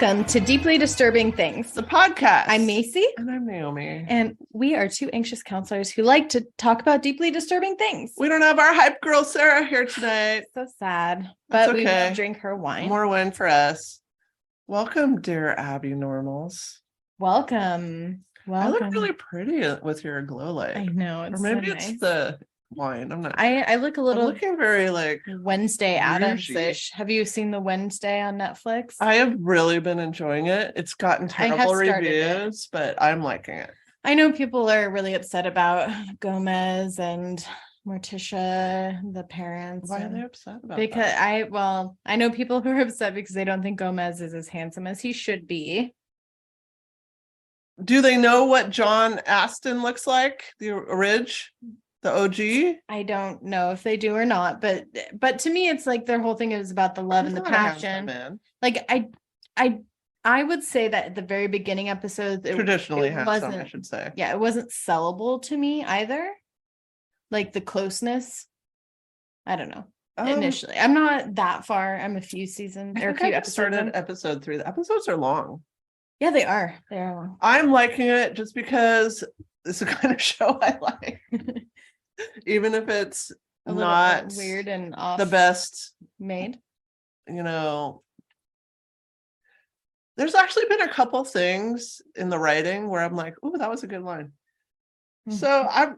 Welcome to Deeply Disturbing Things, the podcast. I'm Macy. And I'm Naomi. And we are two anxious counselors who like to talk about deeply disturbing things. We don't have our hype girl Sarah here tonight. So sad, That's but okay. We will drink her wine. More wine for us. Welcome, dear Abby Normals. Welcome. I look really pretty with your glow light. I know. Or maybe so it's nice. The wine. I'm not sure. I look a little. I'm looking very like Wednesday Addams-ish. Have you seen the Wednesday on Netflix? I have really been enjoying it. It's gotten terrible reviews, but I'm liking it. I know people are really upset about Gomez and Morticia, the parents. Why are they upset about because that? I know people who are upset because they don't think Gomez is as handsome as he should be. Do they know what John Aston looks like? The OG? I don't know if they do or not, but to me, it's like their whole thing is about the love and the passion. Like I would say that at the very beginning episodes, traditionally handsome, I should say. Yeah, it wasn't sellable to me either. Like the closeness, I don't know. Initially, I'm not that far. I'm a few seasons or a few episodes. Started episode 3. The episodes are long. Yeah, they are. They are long. I'm liking it just because it's the kind of show I like. Even if it's not weird and off the best made. You know, there's actually been a couple things in the writing where I'm like, "Ooh, that was a good line." Mm-hmm. So I'm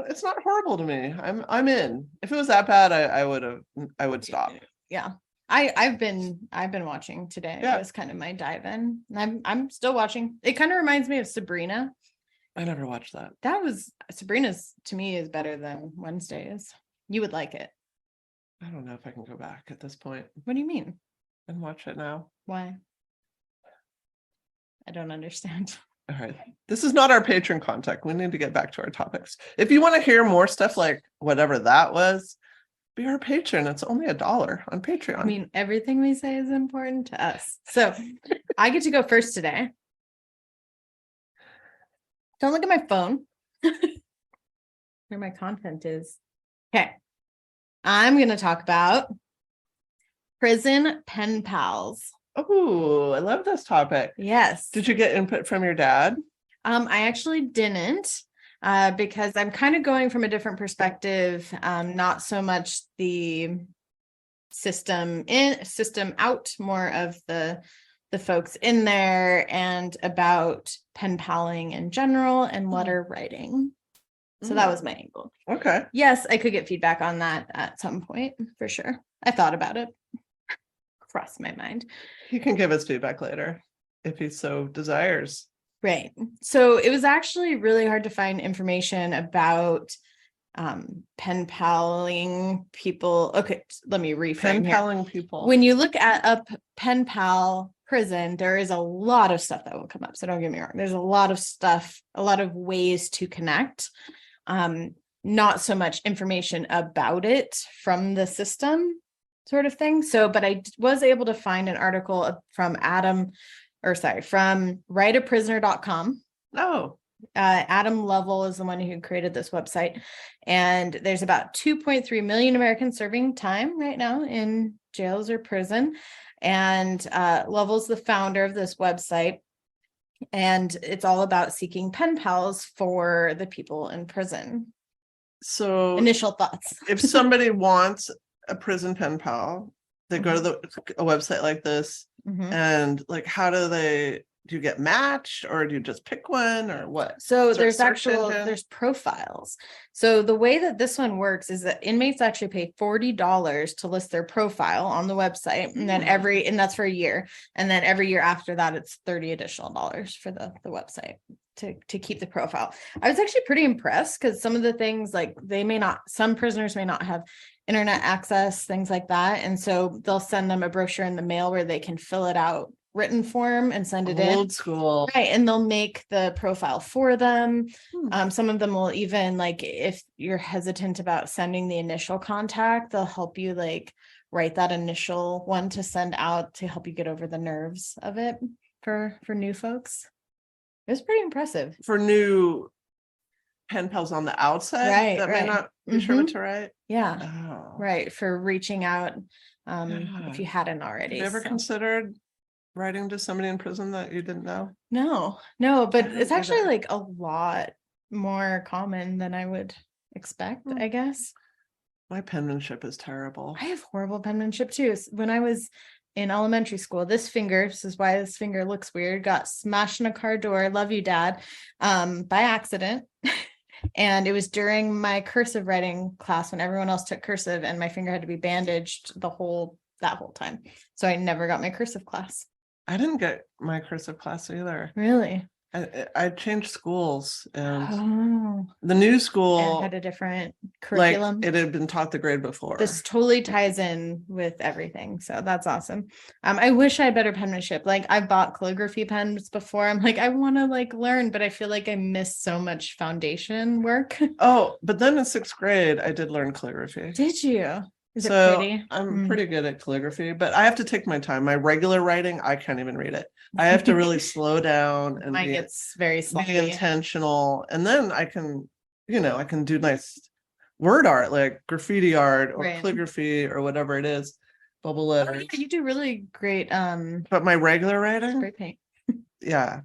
it's not horrible to me. I'm in. If it was that bad, I would stop. Yeah. I've been watching today. Yeah. It was kind of my dive in. I'm still watching. It kind of reminds me of Sabrina. I never watched that. Sabrina's to me is better than Wednesday's. You would like it. I don't know if I can go back at this point. What do you mean? And watch it now. Why? I don't understand. All right. This is not our patron contact. We need to get back to our topics. If you want to hear more stuff like whatever that was, be our patron. It's only $1 on Patreon. I mean, everything we say is important to us. So I get to go first today. Don't look at my phone. Where my content is. Okay. I'm going to talk about prison pen pals. Oh, I love this topic. Yes. Did you get input from your dad? I actually didn't, because I'm kind of going from a different perspective. Not so much the system out, more of the folks in there, and about pen paling in general and letter writing. So that was my angle. Okay. Yes, I could get feedback on that at some point for sure. I thought about it. Crossed my mind. He can give us feedback later if he so desires. Right. So it was actually really hard to find information about pen paling people. Okay, let me reframe pen paling people. When you look at a pen pal prison, there is a lot of stuff that will come up. So don't get me wrong. There's a lot of stuff, a lot of ways to connect. Not so much information about it from the system sort of thing. So, but I was able to find an article from from writeaprisoner.com. Oh. Adam Lovell is the one who created this website. And there's about 2.3 million Americans serving time right now in jails or prison. And Lovell's the founder of this website. And it's all about seeking pen pals for the people in prison. So initial thoughts. If somebody wants a prison pen pal, they go to a website like this, and like, how do you get matched, or do you just pick one, or what? So there's profiles. So the way that this one works is that inmates actually pay $40 to list their profile on the website, and then and that's for a year, and then every year after that it's $30 additional for the website to keep the profile. I was actually pretty impressed because some of the things, like some prisoners may not have internet access, things like that, and so they'll send them a brochure in the mail where they can fill it out written form and send it in. Old school. Right. And they'll make the profile for them. Some of them will even, like, if you're hesitant about sending the initial contact, they'll help you like write that initial one to send out to help you get over the nerves of it for new folks. It was pretty impressive. For new pen pals on the outside that may not be sure what to write. Yeah. Oh. Right. For reaching out if you hadn't already. Have you ever considered writing to somebody in prison that you didn't know? No, but it's actually like a lot more common than I would expect, I guess. My penmanship is terrible. I have horrible penmanship too. When I was in elementary school, this is why this finger looks weird, got smashed in a car door. Love you, Dad. By accident. And it was during my cursive writing class when everyone else took cursive, and my finger had to be bandaged that whole time. So I never got my cursive class. I didn't get my cursive class either. Really? I changed schools, and the new school had a different curriculum. Like it had been taught the grade before. This totally ties in with everything. So that's awesome. I wish I had better penmanship. Like I bought calligraphy pens before. I'm like, I want to like learn, but I feel like I missed so much foundation work. Oh, but then in 6th grade, I did learn calligraphy. Did you? Is it pretty? I'm pretty good at calligraphy, but I have to take my time. My regular writing, I can't even read it. I have to really slow down and mine gets very sloppy. Be intentional. And then I can, I can do nice word art, like graffiti art or calligraphy or whatever it is. Bubble letters. Oh, yeah, you do really great. But my regular writing, spray paint. Yeah,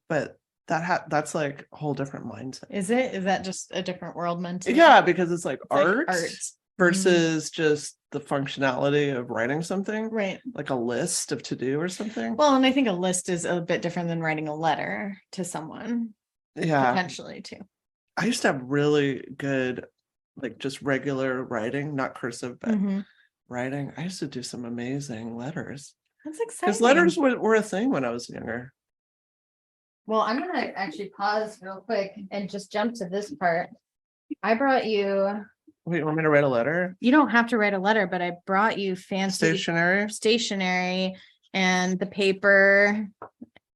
but that's like a whole different mindset. Is it? Is that just a different world mentally? Yeah, because it's like art. Like art. Versus just the functionality of writing something, right? Like a list of to do or something. Well, and I think a list is a bit different than writing a letter to someone. Yeah, potentially too. I used to have really good, like just regular writing, not cursive, but writing. I used to do some amazing letters. That's exciting. Because letters were a thing when I was younger. Well, I'm gonna actually pause real quick and just jump to this part. I brought you. Wait, you want me to write a letter? You don't have to write a letter, but I brought you fancy stationery and the paper.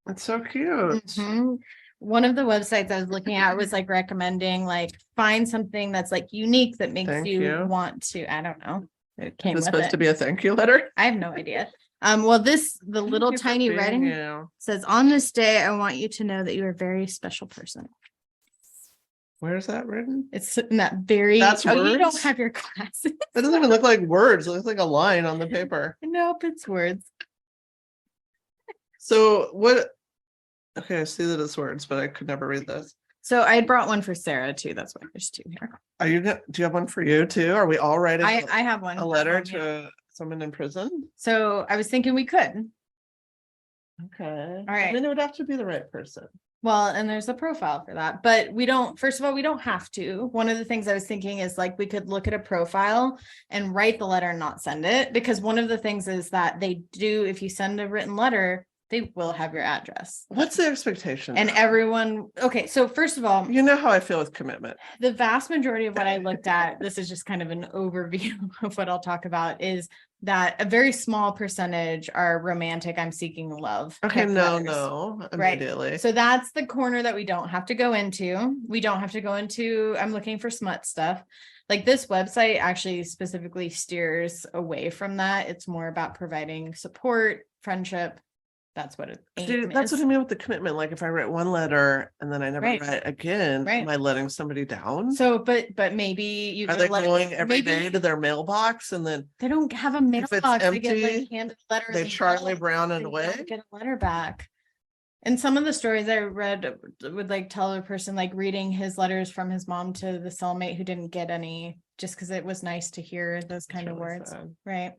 That's so cute. One of the websites I was looking at was like recommending like find something that's like unique that makes you want to. I don't know. It came with supposed to be a thank you letter. I have no idea. Well, the little tiny writing says, "On this day, I want you to know that you are a very special person." Where's that written? It's in that very. That's words? You don't have your glasses. That doesn't even look like words. It looks like a line on the paper. Nope, it's words. So what? Okay, I see that it's words, but I could never read this. So I brought one for Sarah too. That's why there's two here. Do you have one for you too? Are we all writing? I have one. A letter to someone in prison. So I was thinking we could. Okay. All right. And then it would have to be the right person. Well, and there's a profile for that, but first of all, we don't have to. One of the things I was thinking is like, we could look at a profile and write the letter and not send it, because one of the things is that they do, if you send a written letter, they will have your address. What's the expectation? And everyone, okay. So first of all, you know how I feel with commitment. The vast majority of what I looked at, this is just kind of an overview of what I'll talk about, is that a very small percentage are romantic, I'm seeking love. Okay, no, immediately. Right. So that's the corner that we don't have to go into. We don't have to go into, I'm looking for smut stuff. Like this website actually specifically steers away from that. It's more about providing support, friendship. That's what it is. That's what I mean with the commitment. Like if I write one letter and then I never write again, am I letting somebody down? So, but maybe you are they going every day to their mailbox and then they don't have a mailbox? If it's empty, they get like handed letters. They Charlie Brown it away. Get a letter back. And some of the stories I read would like tell a person like reading his letters from his mom to the cellmate who didn't get any, just because it was nice to hear those kind of words. Sad. Right.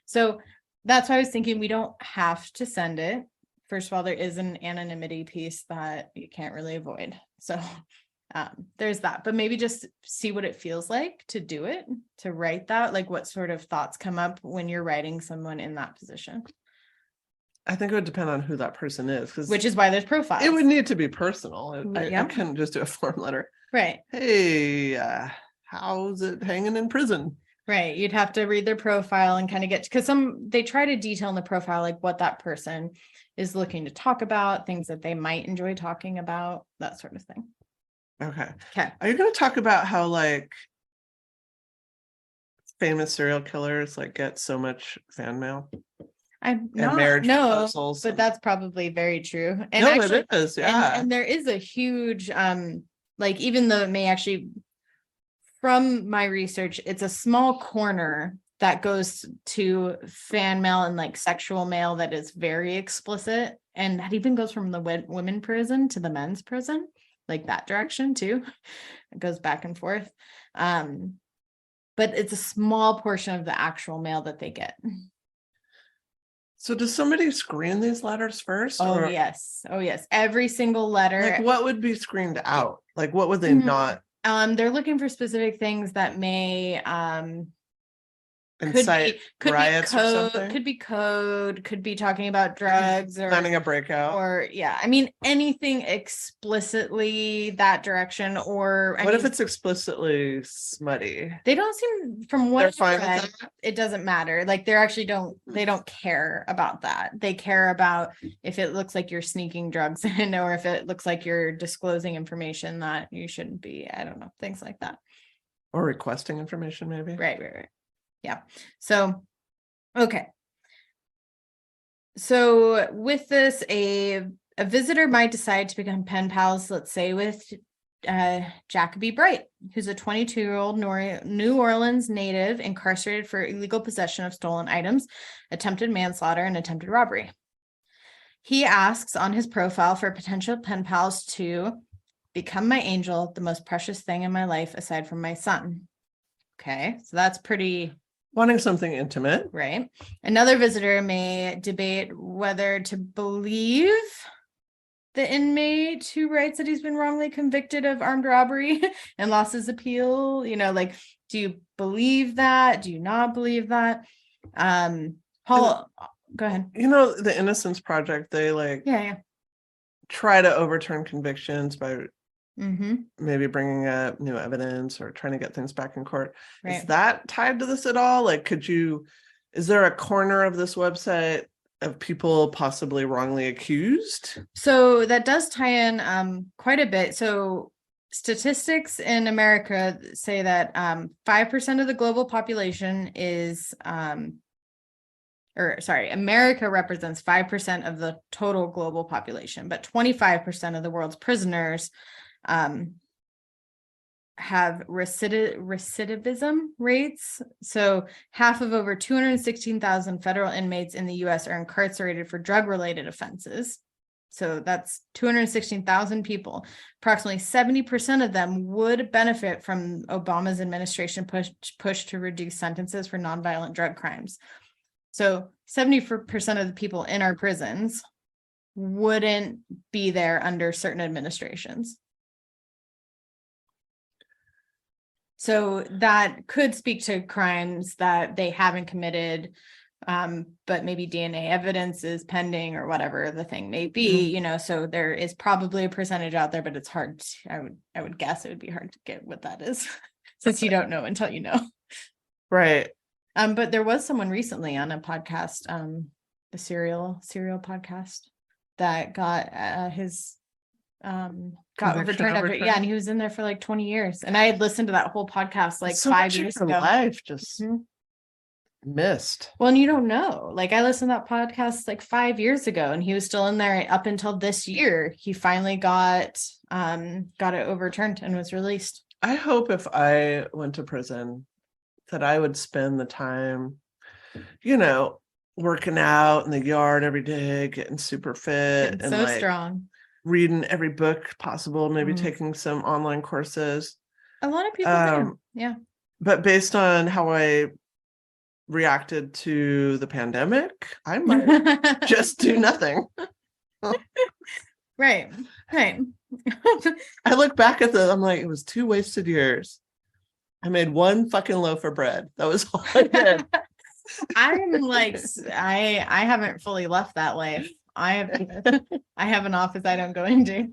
So that's why I was thinking we don't have to send it. First of all, there is an anonymity piece that you can't really avoid. So there's that, but maybe just see what it feels like to do it, to write that, like what sort of thoughts come up when you're writing someone in that position. I think it would depend on who that person is. Which is why there's profiles. It would need to be personal. I couldn't just do a form letter. Right. Hey, how's it hanging in prison? Right. You'd have to read their profile and kind of get, because they try to detail in the profile, like what that person is looking to talk about, things that they might enjoy talking about, that sort of thing. Okay. Okay. Are you going to talk about how like famous serial killers like get so much fan mail? I'm not, no, but that's probably very true. And actually, it is, yeah. And there is a huge, like, even though it may actually, from my research, it's a small corner that goes to fan mail and like sexual mail that is very explicit. And that even goes from the women prison to the men's prison, like that direction too. It goes back and forth. But it's a small portion of the actual mail that they get. So does somebody screen these letters first? Oh, yes. Oh, yes. Every single letter. Like what would be screened out? Like what would they not? They're looking for specific things that may incite riots code, or something? could be code, could be talking about drugs or planning a breakout. Or yeah, I mean anything explicitly that direction. Or what if it's explicitly smutty? They don't seem, from what they're fine read, with that? It doesn't matter. Like they're actually they don't care about that. They care about if it looks like you're sneaking drugs in, or if it looks like you're disclosing information that you shouldn't be. I don't know, things like that. Or requesting information, maybe. Right. Yeah. So, okay. So with this, a visitor might decide to become pen pals, let's say with Jacoby Bright, who's a 22-year-old New Orleans native incarcerated for illegal possession of stolen items, attempted manslaughter, and attempted robbery. He asks on his profile for potential pen pals to become my angel, the most precious thing in my life aside from my son. Okay, so that's pretty... wanting something intimate. Right. Another visitor may debate whether to believe the inmate who writes that he's been wrongly convicted of armed robbery and lost his appeal. You know, like, do you believe that? Do you not believe that? Paul, go ahead. You know, the Innocence Project, they try to overturn convictions by maybe bringing up new evidence or trying to get things back in court. Right. Is that tied to this at all? Like, is there a corner of this website of people possibly wrongly accused? So that does tie in quite a bit. So statistics in America say that 5% of the global population is America represents 5% of the total global population, but 25% of the world's prisoners have recidivism rates. So half of over 216,000 federal inmates in the US are incarcerated for drug-related offenses. So that's 216,000 people. Approximately 70% of them would benefit from Obama's administration push to reduce sentences for nonviolent drug crimes. So 70% of the people in our prisons wouldn't be there under certain administrations. So that could speak to crimes that they haven't committed, but maybe DNA evidence is pending or whatever the thing may be, you know, so there is probably a percentage out there, but it's hard. I would guess it would be hard to get what that is since you don't know until you know. Right. But there was someone recently on a podcast, a serial podcast that got his got overturned after, and he was in there for like 20 years. And I had listened to that whole podcast like so 5 years ago. Life just missed. Well, and you don't know. Like I listened to that podcast like 5 years ago, and he was still in there up until this year. He finally got it overturned and was released. I hope if I went to prison that I would spend the time, you know, working out in the yard every day, getting super fit and so strong. Reading every book possible, maybe taking some online courses. A lot of people do. Yeah. But based on how I reacted to the pandemic, I might just do nothing. Right. I look back at I'm like, it was 2 wasted years. I made 1 fucking loaf of bread. That was all I did. I'm like, I haven't fully left that life. I have an office I don't go into.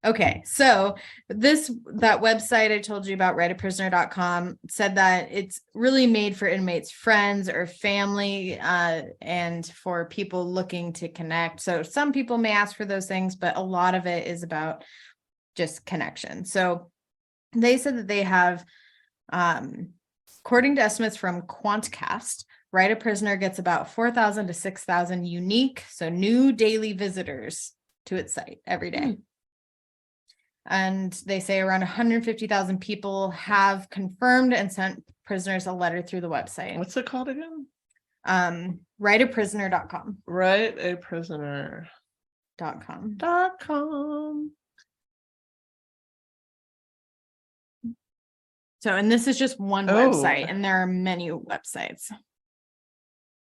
Okay, so that website I told you about, writeaprisoner.com, said that it's really made for inmates' friends or family, and for people looking to connect. So some people may ask for those things, but a lot of it is about just connection. So they said that they have, according to estimates from Quantcast, Write a Prisoner gets about 4,000 to 6,000 unique, so new daily visitors to its site every day. And they say around 150,000 people have confirmed and sent prisoners a letter through the website. What's it called again? Writeaprisoner.com. Writeaprisoner.com. So, and this is just one website, and there are many websites.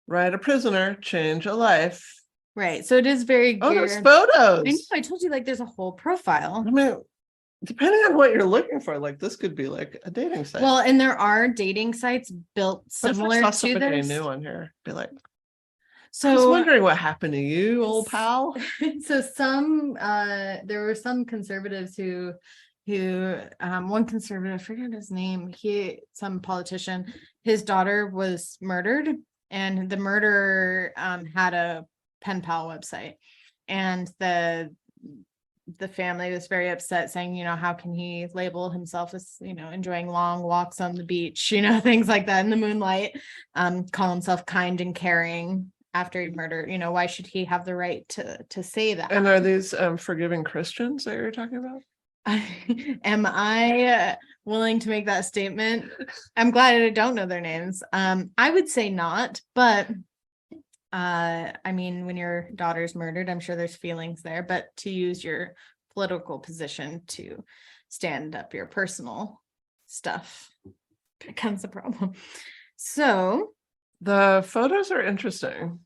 Write a prisoner, change a life. Right. So it is very geared. There's photos. I know, I told you, like, there's a whole profile. I mean, depending on what you're looking for, like this could be like a dating site. Well, and there are dating sites built similar to this. New on here, be like, so I was wondering what happened to you, old pal. So there were some conservatives who one conservative, I forget his name, some politician, his daughter was murdered, and the murderer had a pen pal website, and the family was very upset, saying, how can he label himself as, enjoying long walks on the beach, things like that in the moonlight, call himself kind and caring after he murdered, why should he have the right to say that? And are these forgiving Christians that you're talking about? Am I willing to make that statement? I'm glad I don't know their names. I would say not, but I mean, when your daughter's murdered, I'm sure there's feelings there, but to use your political position to stand up your personal stuff becomes a problem. So the photos are interesting.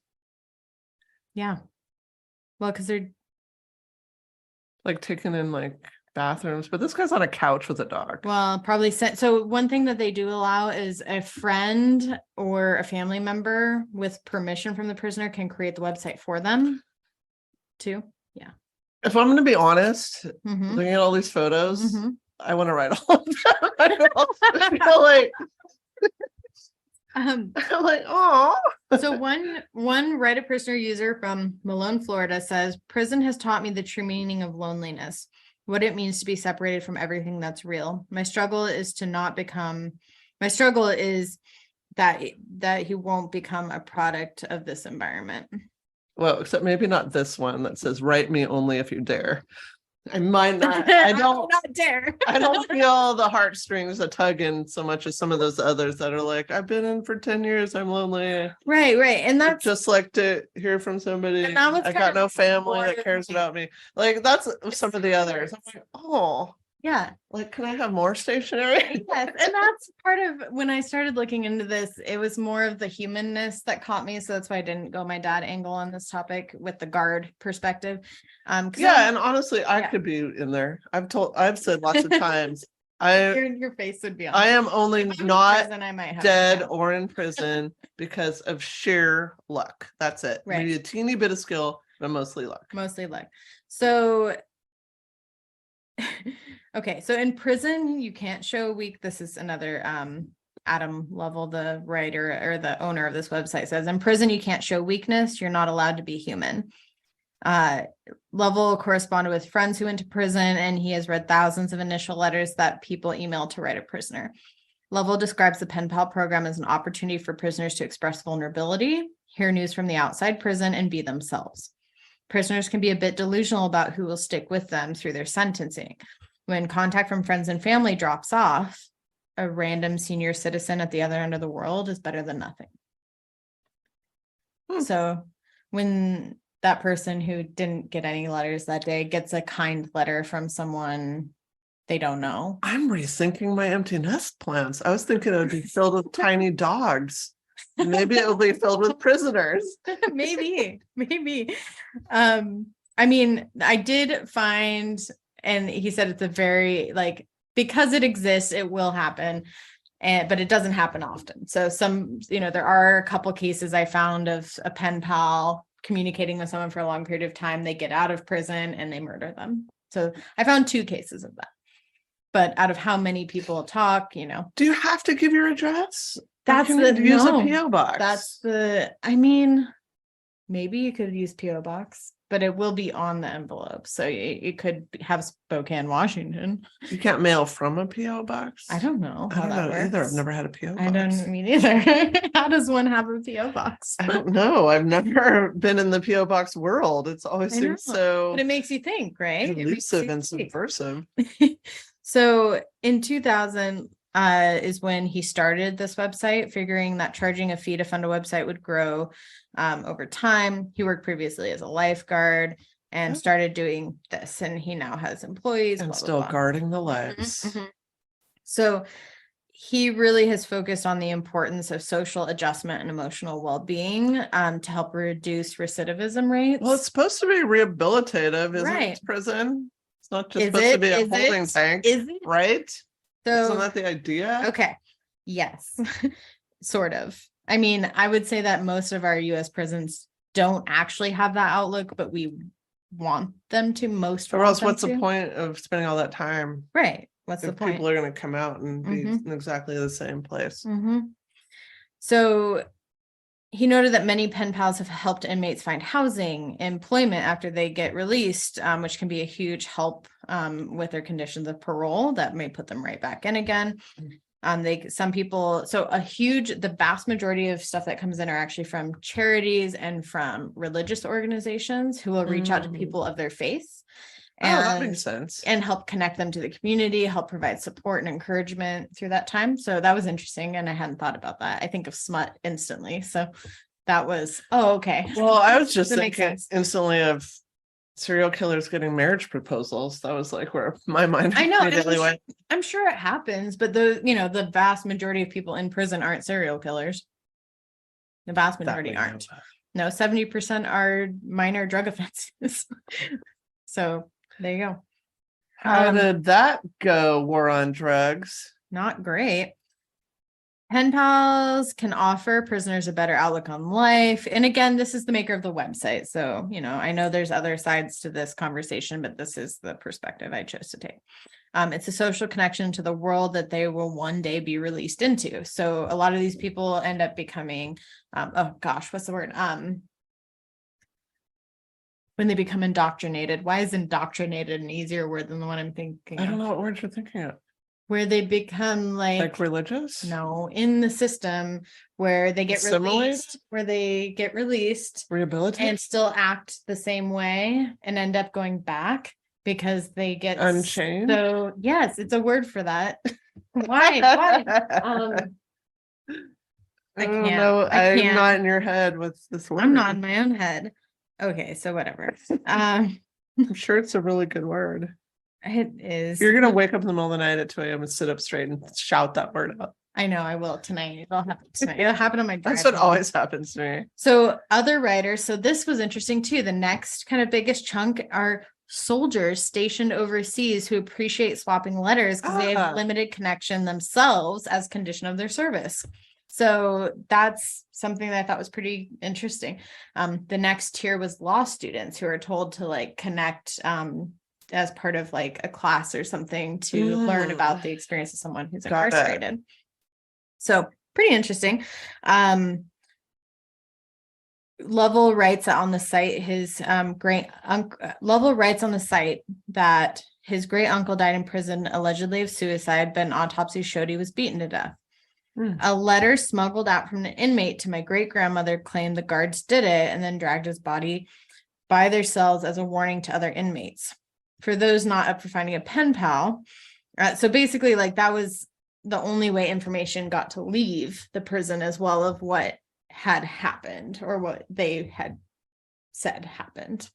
Yeah. Well, because they're like taken in like bathrooms, but this guy's on a couch with a dog. Well, probably so one thing that they do allow is a friend or a family member with permission from the prisoner can create the website for them too. Yeah. If I'm going to be honest, looking at all these photos, I want to write all of them. I feel like I'm like, oh. So one Write a Prisoner user from Malone, Florida says, prison has taught me the true meaning of loneliness, what it means to be separated from everything that's real. My struggle is that he won't become a product of this environment. Well, except maybe not this one that says, write me only if you dare. I might not. I don't not dare. I don't feel the heartstrings a tugging so much as some of those others that are like, I've been in for 10 years. I'm lonely. Right. And that's just like to hear from somebody. I got no family that cares about me. Like that's some of the others. I'm like, oh. Yeah. Like, can I have more stationery? Yes. And that's part of when I started looking into this, it was more of the humanness that caught me. So that's why I didn't go my dad angle on this topic with the guard perspective. And honestly, I could be in there. I've said lots of times, your face would be on. I am only not I might have dead or in prison because of sheer luck. That's it. Right. Maybe a teeny bit of skill, but mostly luck. So okay, so in prison you can't show weak. This is another Adam Lovell, the writer or the owner of this website, says, in prison you can't show weakness. You're not allowed to be human. Lovell corresponded with friends who went to prison, and he has read thousands of initial letters that people emailed to Write a Prisoner. Lovell describes the pen pal program as an opportunity for prisoners to express vulnerability, hear news from the outside prison, and be themselves. Prisoners can be a bit delusional about who will stick with them through their sentencing. When contact from friends and family drops off, a random senior citizen at the other end of the world is better than nothing. So when that person who didn't get any letters that day gets a kind letter from someone they don't know. I'm rethinking my empty nest plans. I was thinking it would be filled with tiny dogs. Maybe it will be filled with prisoners. maybe. I mean, I did find, and he said it's a very, like, because it exists, it will happen. But it doesn't happen often. So there are a couple cases I found of a pen pal communicating with someone for a long period of time. They get out of prison and they murder them. So I found 2 cases of that. But out of how many people talk, do you have to give your address? That's use a PO box. Maybe you could use PO box. but it will be on the envelope. So it could have Spokane, Washington. You can't mail from a PO box? I don't know I how don't that know works. either. I've never had a PO box. I don't mean either. How does one have a PO box? I don't know. I've never been in the PO box world. It's always seemed so but it makes you think, right? elusive and subversive. So in 2000 is when he started this website, figuring that charging a fee to fund a website would grow over time. He worked previously as a lifeguard and started doing this, and he now has employees And blah, still blah, blah. guarding the lives. So he really has focused on the importance of social adjustment and emotional well-being to help reduce recidivism rates. Well, it's supposed to be rehabilitative, isn't Right. it? Prison. It's not just Is supposed to be a Is holding tank, Is it? right? So Isn't that the idea? okay. Yes, sort of. I mean, I would say that most of our US prisons don't actually have that outlook, but we want them to. Or else what's the point of spending all that time? Right. What's the If point? people are going to come out and be in exactly the same place. So he noted that many pen pals have helped inmates find housing, employment after they get released, which can be a huge help with their conditions of parole that may put them right back in again. The vast majority of stuff that comes in are actually from charities and from religious organizations who will reach out to people of their faith. And, that makes sense. And help connect them to the community, help provide support and encouragement through that time. So that was interesting. And I hadn't thought about that. I think of smut instantly. So that was, okay. Well, I was just thinking instantly of serial killers getting marriage proposals. That was like where my mind immediately went. I'm sure it happens, but the vast majority of people in prison aren't serial killers. The vast majority aren't. No, 70% are minor drug offenses. So there you go. How did that go, war on drugs? Not great. Pen pals can offer prisoners a better outlook on life. And again, this is the maker of the website. So, I know there's other sides to this conversation, but this is the perspective I chose to take. It's a social connection to the world that they will one day be released into. So a lot of these people end up becoming, what's the word? When they become indoctrinated. Why is indoctrinated an easier word than the one I'm thinking I don't know what word you're thinking of. Where they become like religious? No, in the system where they get released, rehabilitated, and still act the same way and end up going back because they get unchained. So yes, it's a word for that. Why? I can't. I'm not in your head with this word. I'm not in my own head. Okay, so whatever. I'm sure it's a really good word. It is. You're gonna wake up in the middle of the night at 2 a.m. and sit up straight and shout that word out. I know I will tonight. It'll happen tonight. It'll happen on my drive. That's what always happens to me. So other writers, so this was interesting too. The next kind of biggest chunk are soldiers stationed overseas who appreciate swapping letters because they have limited connection themselves as condition of their service. So that's something that I thought was pretty interesting. The next tier was law students who are told to connect as part of a class or something to learn about the experience of someone who's incarcerated. So pretty interesting. Lovell writes on the site Lovell writes on the site that his great uncle died in prison, allegedly of suicide, but an autopsy showed he was beaten to death. A letter smuggled out from an inmate to my great grandmother claimed the guards did it and then dragged his body by their cells as a warning to other inmates. For those not up for finding a pen pal. So basically that was the only way information got to leave the prison as well of what had happened or what they had said happened.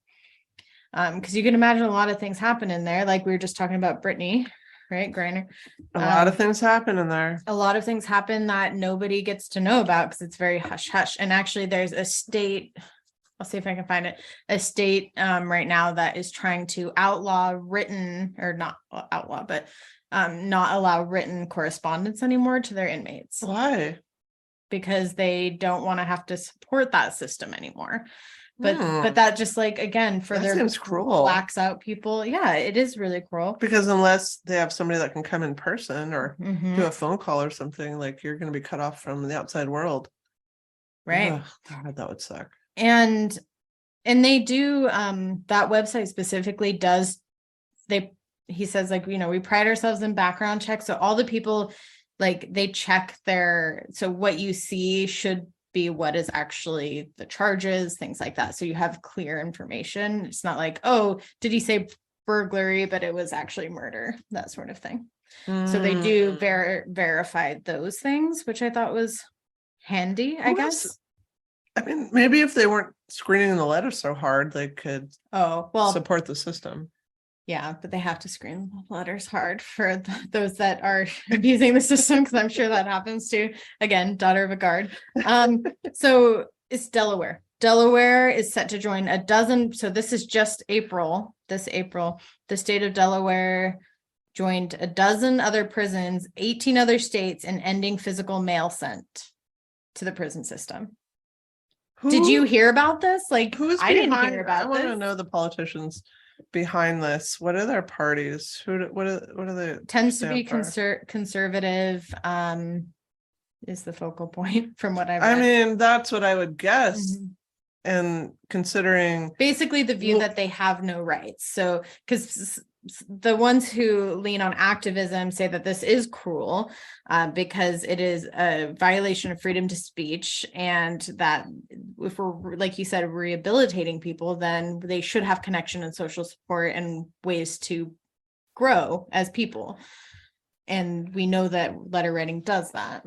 Because you can imagine a lot of things happen in there. Like we were just talking about Brittany, right? Griner. A lot of things happen in there. A lot of things happen that nobody gets to know about because it's very hush hush. And actually there's a state, I'll see if I can find it, a state right now that is trying to outlaw written or not outlaw, but not allow written correspondence anymore to their inmates. Why? Because they don't want to have to support that system anymore. But that just again, further seems cruel. Blacks out people. Yeah, it is really cruel. Because unless they have somebody that can come in person or do a phone call or something, you're going to be cut off from the outside world. Right. Ugh, God, that would suck. And And they do, that website specifically does, he says, like, we pride ourselves in background checks. So all the people, like, they check so what you see should be what is actually the charges, things like that. So you have clear information. It's not like, oh, did he say burglary, but it was actually murder, that sort of thing. So they do verify those things, which I thought was handy, I guess. I mean, maybe if they weren't screening the letters so hard, they could support the system. Yeah, but they have to screen the letters hard for those that are abusing the system, because I'm sure that happens too. Again, daughter of a guard. So it's Delaware. Delaware is set to join a dozen. So this is just April. This April, the state of Delaware joined a dozen other prisons, 18 other states, in ending physical mail sent to the prison system. Did you hear about this? Like, I didn't hear about this. I want to know the politicians behind this. What are their parties? What are they? Tends to be conservative, is the focal point from what I've read. I mean, that's what I would guess. And considering basically the view that they have no rights. So, because the ones who lean on activism say that this is cruel, because it is a violation of freedom to speech, and that if we're, like you said, rehabilitating people, then they should have connection and social support and ways to grow as people. And we know that letter writing does that.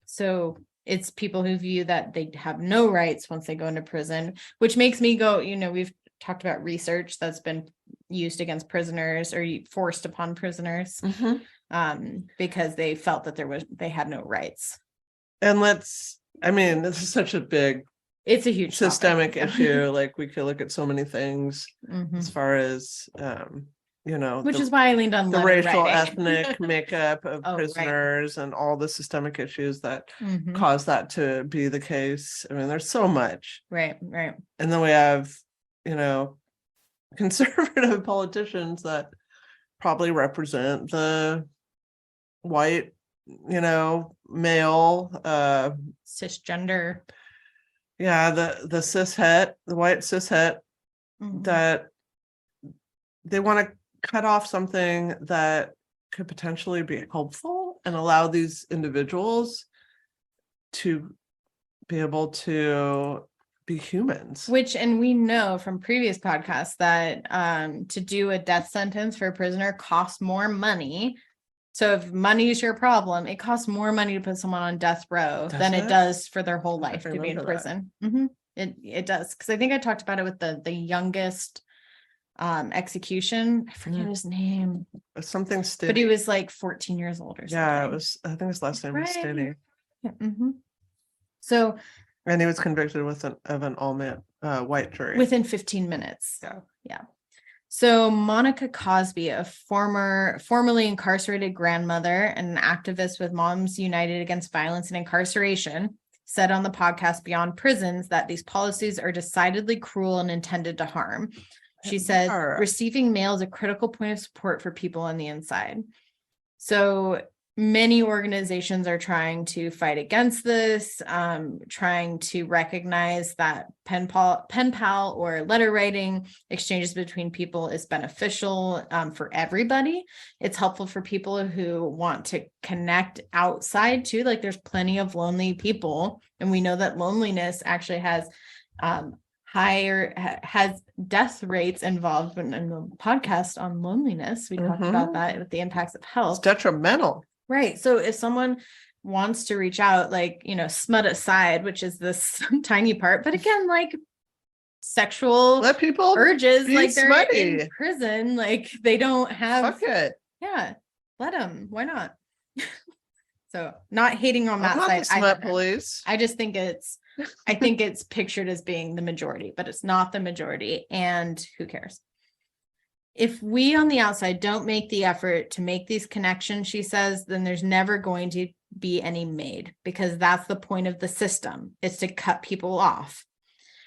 So it's people who view that they have no rights once they go into prison, which makes me go, we've talked about research that's been used against prisoners or forced upon prisoners, because they felt that they had no rights. And this is such a big, it's a huge systemic issue. Like, we could look at so many things as far as, which is why I leaned on the racial, ethnic makeup of prisoners, and all the systemic issues that cause that to be the case. I mean, there's so much. Right. And then we have, conservative politicians that probably represent the white, male, cisgender. Yeah, the white cishet, that they want to cut off something that could potentially be helpful and allow these individuals to be able to be humans. And we know from previous podcasts that to do a death sentence for a prisoner costs more money. So if money is your problem, it costs more money to put someone on death row than it does for their whole life to be in prison. It does, because I think I talked about it with the youngest execution. I forget his name. Something Stiddy. But he was like 14 years old or something. Yeah, I think his last name was Stiddy. So, and he was convicted of an all-man white jury within 15 minutes. Yeah. So Monica Cosby, a formerly incarcerated grandmother and an activist with Moms United Against Violence and Incarceration, said on the podcast Beyond Prisons that these policies are decidedly cruel and intended to harm. She said, receiving mail is a critical point of support for people on the inside. So many organizations are trying to fight against this, trying to recognize that pen pal or letter writing exchanges between people is beneficial for everybody. It's helpful for people who want to connect outside too. Like, there's plenty of lonely people, and we know that loneliness actually has has death rates involved. In the podcast on loneliness, we talked about that with the impacts of health. It's detrimental. Right. So if someone wants to reach out, like, smut aside, which is this tiny part, but again, like, sexual let people urges, like, they're smutty. in prison, like, they don't have. Fuck it. Yeah, let them. Why not? So, not hating on that side. The smut police. I just think I think it's pictured as being the majority, but it's not the majority, and who cares? If we on the outside don't make the effort to make these connections, she says, then there's never going to be any made, because that's the point of the system. It's to cut people off.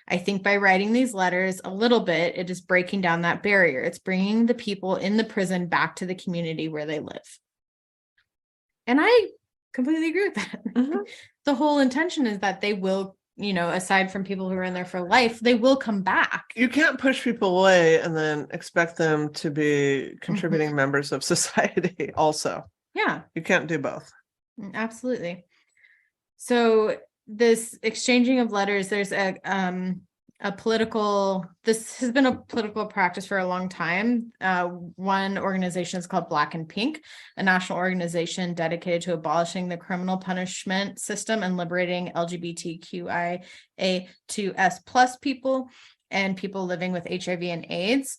I think by writing these letters a little bit, it is breaking down that barrier. It's bringing the people in the prison back to the community where they live. And I completely agree with that. The whole intention is that they will aside from people who are in there for life, they will come back. You can't push people away and then expect them to be contributing members of society also. Yeah. You can't do both. Absolutely. So this exchanging of letters, there's this has been a political practice for a long time. One organization is called Black and Pink, a national organization dedicated to abolishing the criminal punishment system and liberating LGBTQIA2S plus people and people living with HIV and AIDS.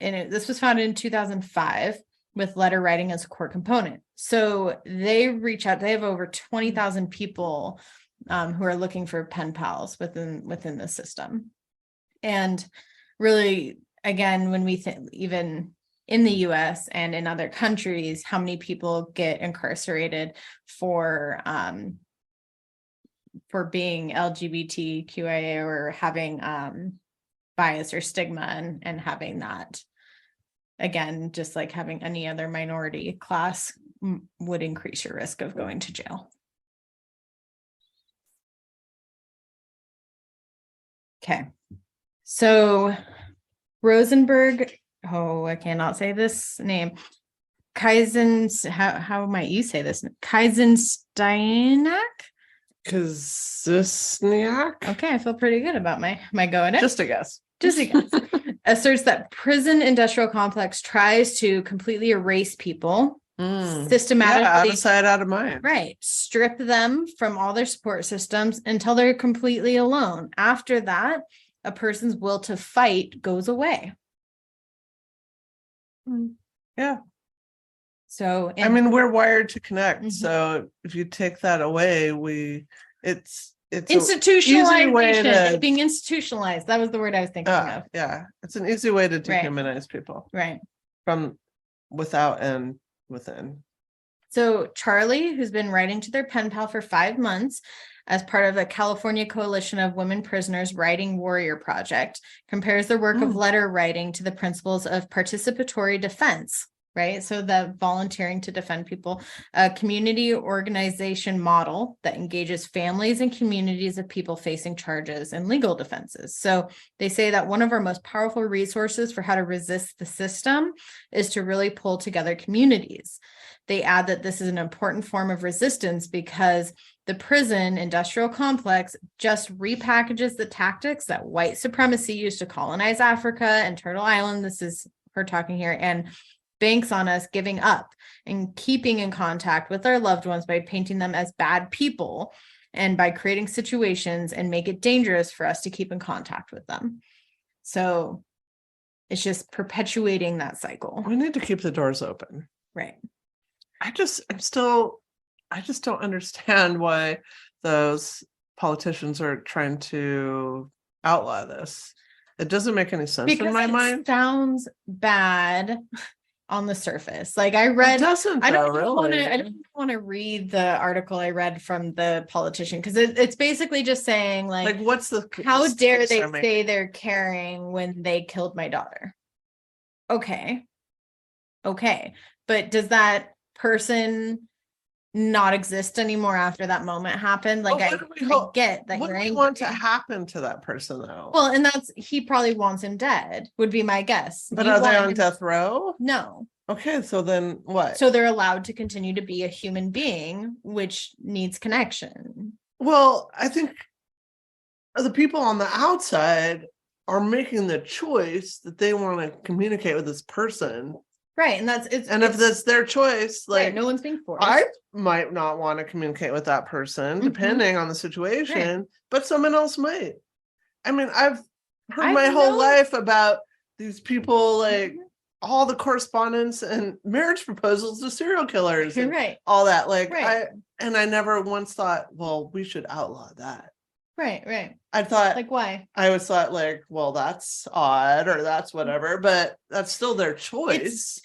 This was founded in 2005. With letter writing as a core component. So they reach out, they have over 20,000 people who are looking for pen pals within the system. And really, again, when we think even in the US and in other countries, how many people get incarcerated for being LGBTQIA or having bias or stigma and having that. Again, just like having any other minority class would increase your risk of going to jail. Okay. So Rosenberg, I cannot say this name. How might you say this? Kaizensteinak? Kazisniak? Okay, I feel pretty good about my going it. Just a guess. Asserts that prison industrial complex tries to completely erase people, systematically, out of sight, out of mind. Right. Strip them from all their support systems until they're completely alone. After that, a person's will to fight goes away. Yeah. So, we're wired to connect. So if you take that away, it's institutionalization. It's being institutionalized. That was the word I was thinking of. Yeah. It's an easy way to dehumanize people. Right. From without and within. So Charlie, who's been writing to their pen pal for 5 months as part of a California coalition of women prisoners writing warrior project, compares their work of letter writing to the principles of participatory defense. Right. So the volunteering to defend people, a community organization model that engages families and communities of people facing charges and legal defenses. So they say that one of our most powerful resources for how to resist the system is to really pull together communities. They add that this is an important form of resistance because the prison industrial complex just repackages the tactics that white supremacy used to colonize Africa and Turtle Island. This is her talking here, and banks on us giving up and keeping in contact with our loved ones by painting them as bad people and by creating situations and make it dangerous for us to keep in contact with them. So it's just perpetuating that cycle. We need to keep the doors open. Right. I just don't understand why those politicians are trying to outlaw this. It doesn't make any sense in my mind. It sounds bad on the surface. Like I read, I don't want to read the article I read from the politician because it's basically just saying like how dare they say they're caring when they killed my daughter? Okay, but does that person not exist anymore after that moment happened? Like I get that. What do we want to happen to that person though? Well, and he probably wants him dead, would be my guess. But are they on death row? No. Okay, so then what? So they're allowed to continue to be a human being, which needs connection. Well, I think the people on the outside are making the choice that they want to communicate with this person. Right. And if that's their choice, like right, no one's being forced. I might not want to communicate with that person, depending on the situation, but someone else might. I mean, I've heard my whole life about these people, like all the correspondence and marriage proposals to serial killers. You're right. All that. Like I never once thought, well, we should outlaw that. Right. I thought, like, why? I always thought, like, well, that's odd or that's whatever, but that's still their choice. It's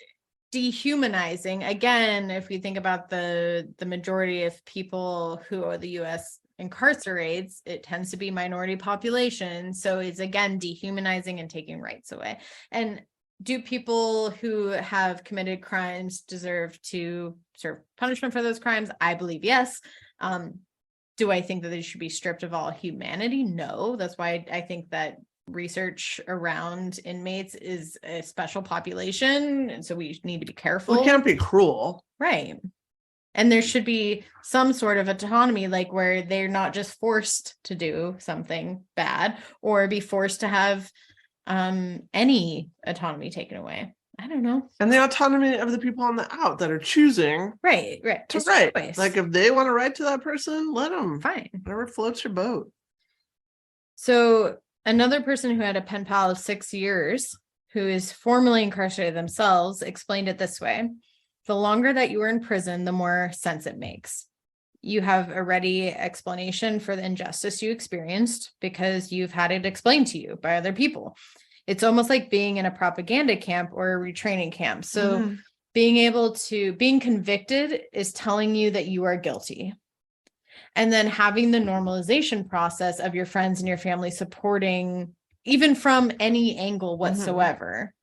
dehumanizing. Again, if we think about the majority of people who the U.S. incarcerates, it tends to be minority population. So it's again dehumanizing and taking rights away. And do people who have committed crimes deserve to serve punishment for those crimes? I believe yes. Do I think that they should be stripped of all humanity? No. That's why I think that research around inmates is a special population. And so we need to be careful. We can't be cruel. Right. And there should be some sort of autonomy, like where they're not just forced to do something bad or be forced to have any autonomy taken away. I don't know. And the autonomy of the people on the out that are choosing right to write. Like if they want to write to that person, let them. Fine. Whatever floats your boat. So another person who had a pen pal of 6 years, who is formerly incarcerated themselves, explained it this way. The longer that you are in prison, the more sense it makes. You have a ready explanation for the injustice you experienced because you've had it explained to you by other people. It's almost like being in a propaganda camp or a retraining camp. So being convicted is telling you that you are guilty. And then having the normalization process of your friends and your family supporting, even from any angle whatsoever,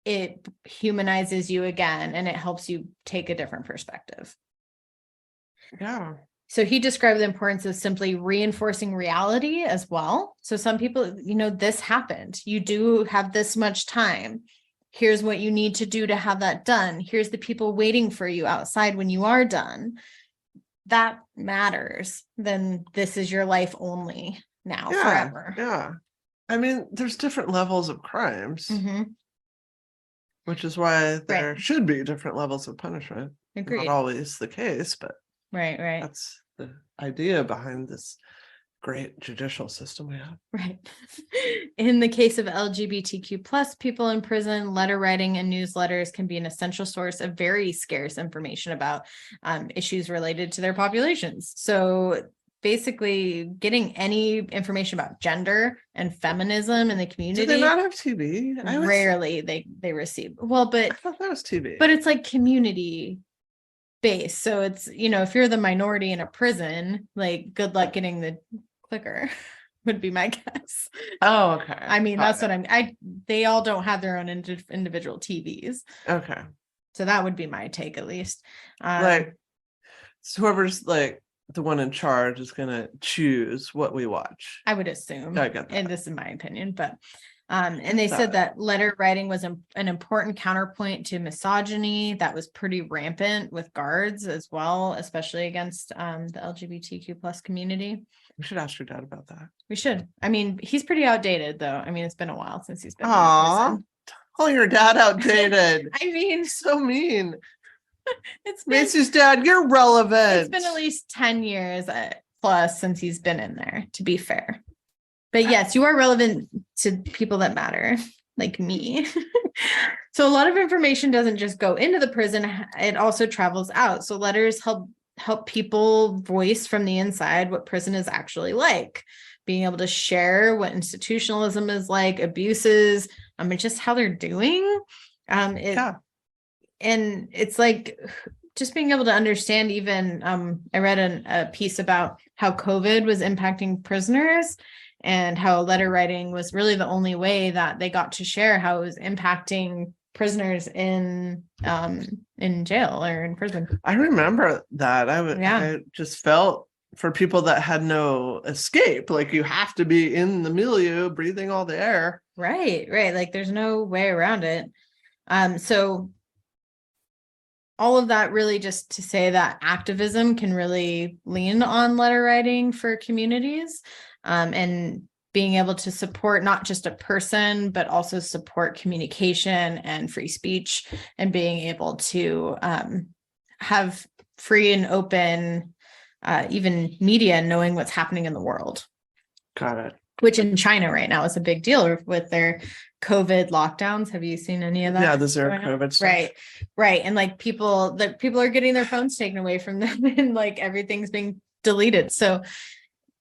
it humanizes you again, and it helps you take a different perspective. Yeah. So he described the importance of simply reinforcing reality as well. So some people, this happened. You do have this much time. Here's what you need to do to have that done. Here's the people waiting for you outside when you are done. That matters. Then this is your life only now, forever. Yeah. I mean, there's different levels of crimes. Which is why there should be different levels of punishment. Agreed. Not always the case, but right. That's the idea behind this great judicial system we have. Right. In the case of LGBTQ plus people in prison, letter writing and newsletters can be an essential source of very scarce information about issues related to their populations. So basically getting any information about gender and feminism in the community. Do they not have TV? Rarely they receive. Well, but I thought that was TV. But it's like community based. So it's, if you're the minority in a prison, like good luck getting the clicker would be my guess. Oh, okay. I mean, that's what they all don't have their own individual TVs. Okay. So that would be my take, at least. So whoever's like the one in charge is going to choose what we watch. I would assume. I get that. And this is my opinion, but and they said that letter writing was an important counterpoint to misogyny that was pretty rampant with guards as well, especially against the LGBTQ plus community. We should ask your dad about that. We should. I mean, he's pretty outdated, though. I mean, it's been a while since he's been. Aww, calling your dad outdated. I mean, so mean. It's been, Macy's dad, you're relevant. It's been at least 10 years plus since he's been in there, to be fair. But yes, you are relevant to people that matter, like me. So a lot of information doesn't just go into the prison, it also travels out. So letters help people voice from the inside what prison is actually like, being able to share what institutionalism is like, abuses, just how they're doing. And it's like just being able to understand even, I read a piece about how COVID was impacting prisoners and how letter writing was really the only way that they got to share how it was impacting prisoners in jail or in prison. I remember that. I just felt for people that had no escape, like you have to be in the milieu breathing all the air. Right. Like there's no way around it. So all of that really just to say that activism can really lean on letter writing for communities, and being able to support not just a person, but also support communication and free speech, and being able to have free and open, even media knowing what's happening in the world. Got it. Which in China right now is a big deal with their COVID lockdowns. Have you seen any of that? Yeah, the zero COVID stuff. Right. And like people are getting their phones taken away from them and like everything's being deleted. So,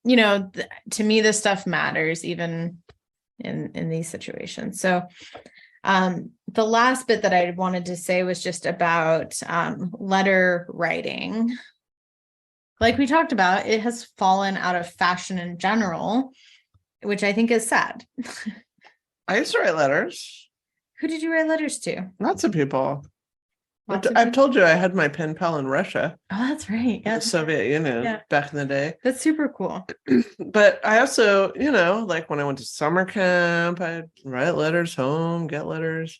to me, this stuff matters even in these situations. So the last bit that I wanted to say was just about letter writing. Like we talked about, it has fallen out of fashion in general, which I think is sad. I used to write letters. Who did you write letters to? Lots of people. I've told you I had my pen pal in Russia. Oh, that's right. The Soviet Union back in the day. That's super cool. But I also, like when I went to summer camp, I'd write letters home, get letters.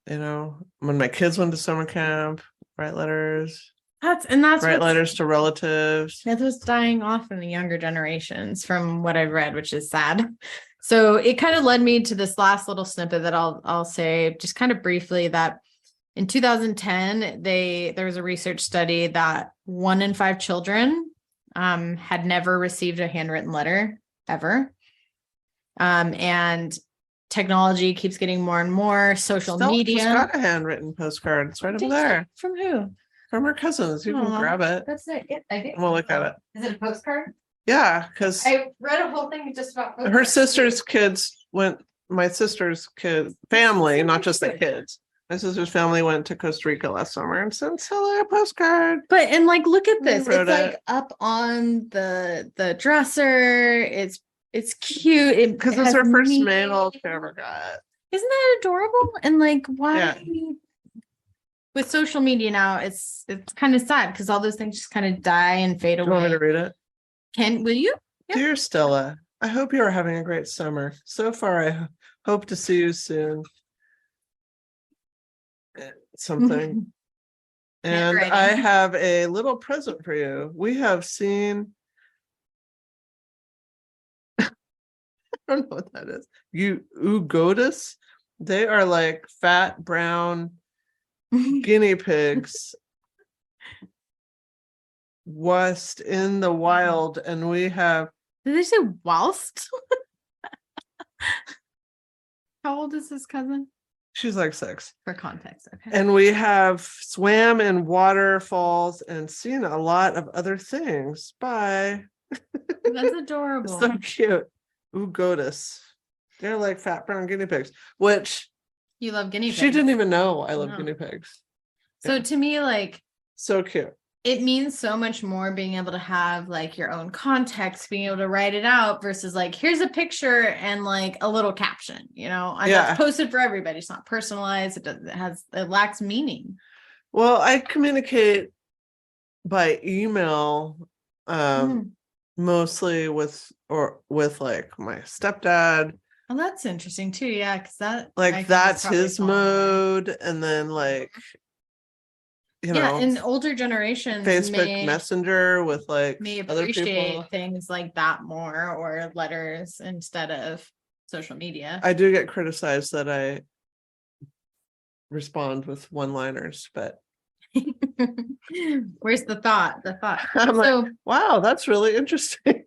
When my kids went to summer camp, write letters. That's write letters to relatives. That's what's dying off in the younger generations from what I've read, which is sad. So it kind of led me to this last little snippet that I'll say just kind of briefly that in 2010, there was a research study that 1 in 5 children had never received a handwritten letter ever. And technology keeps getting more and more. Social media. Stella's got a handwritten postcard. It's right over there. From who? From her cousins. You can grab it. That's it. Yeah, I think. We'll look at it. Is it a postcard? Yeah, because I read a whole thing just about postcards. Her sister's kids went. My sister's family, not just the kids. My sister's family went to Costa Rica last summer and sent Stella a postcard. But look at this. It's like up on the dresser. It's cute. Because it's her first mail she ever got. Isn't that adorable? And why? Yeah. With social media now, it's kind of sad because all those things just kind of die and fade away. Do you want me to read it? Will you? Yeah. Dear Stella, I hope you are having a great summer. So far, I hope to see you soon. Something. And I have a little present for you. We have seen. I don't know what that is. Ugotis. They are like fat brown guinea pigs whilst in the wild, and we have. Did they say whilst? How old is this cousin? She's like 6. For context, okay. And we have swam in waterfalls and seen a lot of other things. Bye. That's adorable. So cute. Ugotis. They're like fat brown guinea pigs, which you love guinea pigs. She didn't even know I love guinea pigs. So to me, so cute. It means so much more being able to have your own context, being able to write it out versus here's a picture and a little caption, it's posted for everybody. It's not personalized. It lacks meaning. Well, I communicate by email, mostly with my stepdad. Oh, that's interesting too. Yeah. Cause that's his mode. And then in older generations, Facebook Messenger with may other appreciate people. Things like that more, or letters instead of social media. I do get criticized that I respond with one-liners, but where's the thought? I'm wow, that's really interesting.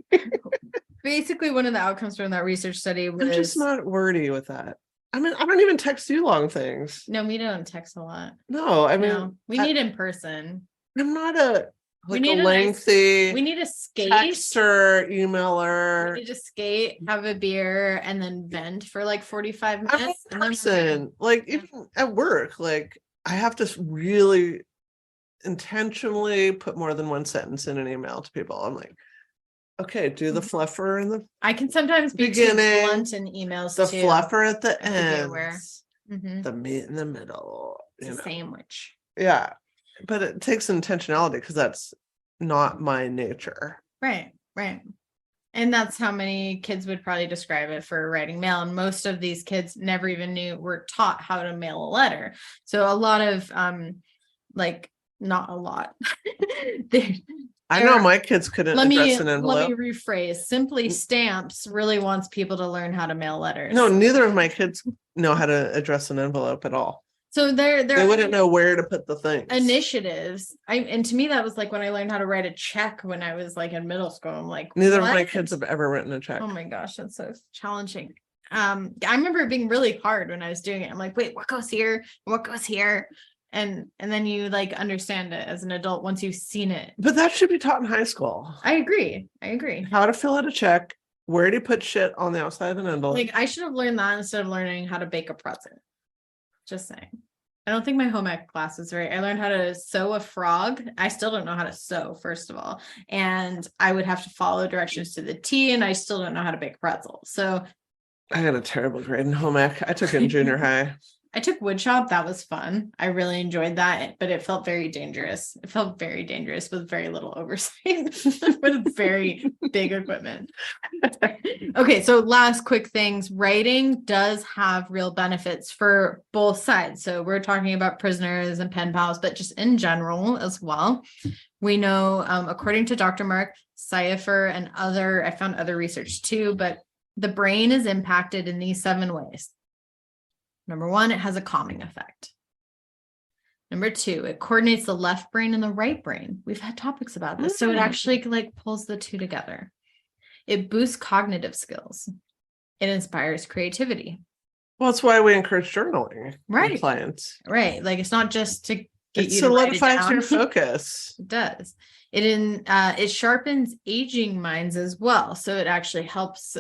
Basically, one of the outcomes from that research study was I'm just not wordy with that. I mean, I don't even text you long things. No, we don't text a lot. No, I mean, we need in person. I'm not a lengthy. We need a skate, texter, emailer. We need to skate, have a beer, and then vent for 45 minutes. I'm in person, even at work, I have to really intentionally put more than one sentence in an email to people. I'm okay, do the fluffer in the I can sometimes be too blunt in emails. The too. fluffer at the end. Mm-hmm. The meat in the middle. It's a sandwich. Yeah. But it takes intentionality because that's not my nature. Right. And that's how many kids would probably describe it for writing mail. And most of these kids never even were taught how to mail a letter. So a lot of not a lot. I know my kids couldn't address an envelope. Let me rephrase. Simply Stamps really wants people to learn how to mail letters. No, neither of my kids know how to address an envelope at all. So they wouldn't know where to put the things. Initiatives. And to me, that was when I learned how to write a check when I was in middle school. I'm neither of my kids have ever written a check. Oh my gosh, that's so challenging. I remember it being really hard when I was doing it. I'm wait, what goes here? What goes here? And then you understand it as an adult once you've seen it. But that should be taught in high school. I agree. How to fill out a check, where to put shit on the outside of an envelope. I should have learned that instead of learning how to bake a pretzel. Just saying. I don't think my home ec class was right. I learned how to sew a frog. I still don't know how to sew, first of all. And I would have to follow directions to the T, and I still don't know how to bake a pretzel. So I got a terrible grade in home ec. I took it in junior high. I took woodshop. That was fun. I really enjoyed that, but it felt very dangerous. It felt very dangerous with very little oversight, with very big equipment. Okay, so last quick things. Writing does have real benefits for both sides. So we're talking about prisoners and pen pals, but just in general as well. We know, according to Dr. Mark Cipher and I found other research too, but the brain is impacted in these 7 ways. Number 1, it has a calming effect. Number 2, it coordinates the left brain and the right brain. We've had topics about this. So it actually like pulls the 2 together. It boosts cognitive skills. It inspires creativity. Well, that's why we encourage journaling Right. with clients. Right. Like it's not just to get It you to write it solidifies down. your focus. It does. It sharpens aging minds as well. So it actually helps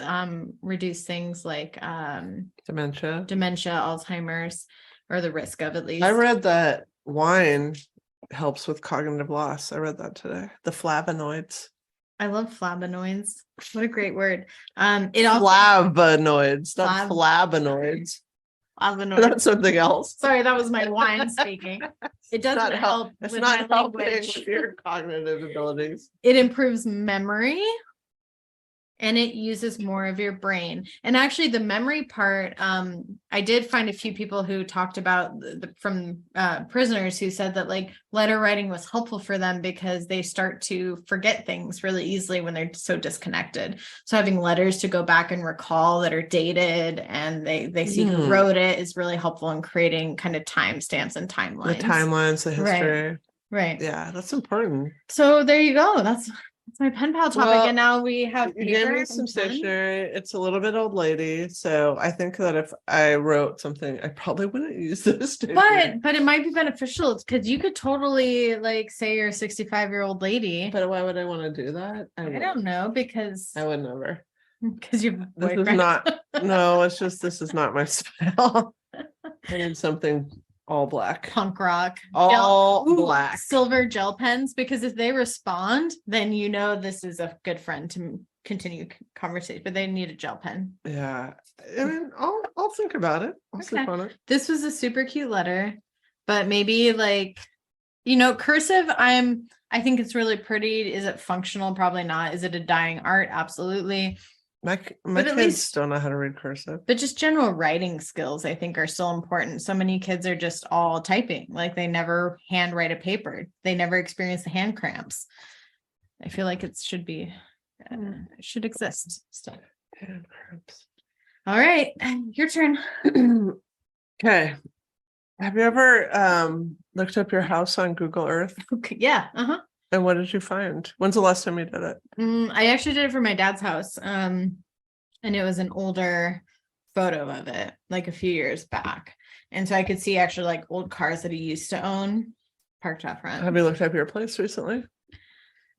reduce things like Dementia, Alzheimer's, or the risk of, at least. I read that wine helps with cognitive loss. I read that today. The flavonoids. I love flavonoids. What a great word. It also Flavonoids, not flavonoids. flavonoids. That's something else. Sorry, that was my wine speaking. It doesn't help It's with not my helping language. with your cognitive abilities. It improves memory, and it uses more of your brain. And actually the memory part, I did find a few people who talked about from prisoners who said that like letter writing was helpful for them because they start to forget things really easily when they're so disconnected. So having letters to go back and recall that are dated and they see who wrote it is really helpful in creating kind of timestamps and timelines. The timelines, the history. Right. Yeah, that's important. So there you go. That's my pen pal topic. Well, and now we have you gave me some stationery. It's a little bit old lady. So I think that if I wrote something, I probably wouldn't use this stationery. But it might be beneficial because you could totally like say you're a 65-year-old lady. But why would I want to do that? I don't know, because I would never. Because you have a This is boyfriend. not, no, it's just, this is not my style. I need something all black. Punk rock. All Ooh, black. Silver gel pens, because if they respond, then you know this is a good friend to continue conversation, but they need a gel pen. Yeah. I mean, I'll think about it. I'll sleep on it. This was a super cute letter, but maybe like, cursive, I think it's really pretty. Is it functional? Probably not. Is it a dying art? Absolutely. My kids don't know how to read cursive. But just general writing skills, I think, are still important. So many kids are just all typing. Like they never handwrite a paper. They never experience the hand cramps. I feel like it should be, it should exist still. Hand cramps. All right, your turn. Okay. Have you ever looked up your house on Google Earth? Okay, yeah. And what did you find? When's the last time you did it? I actually did it for my dad's house. And it was an older photo of it, like a few years back. And so I could see actually like old cars that he used to own parked out front. Have you looked up your place recently?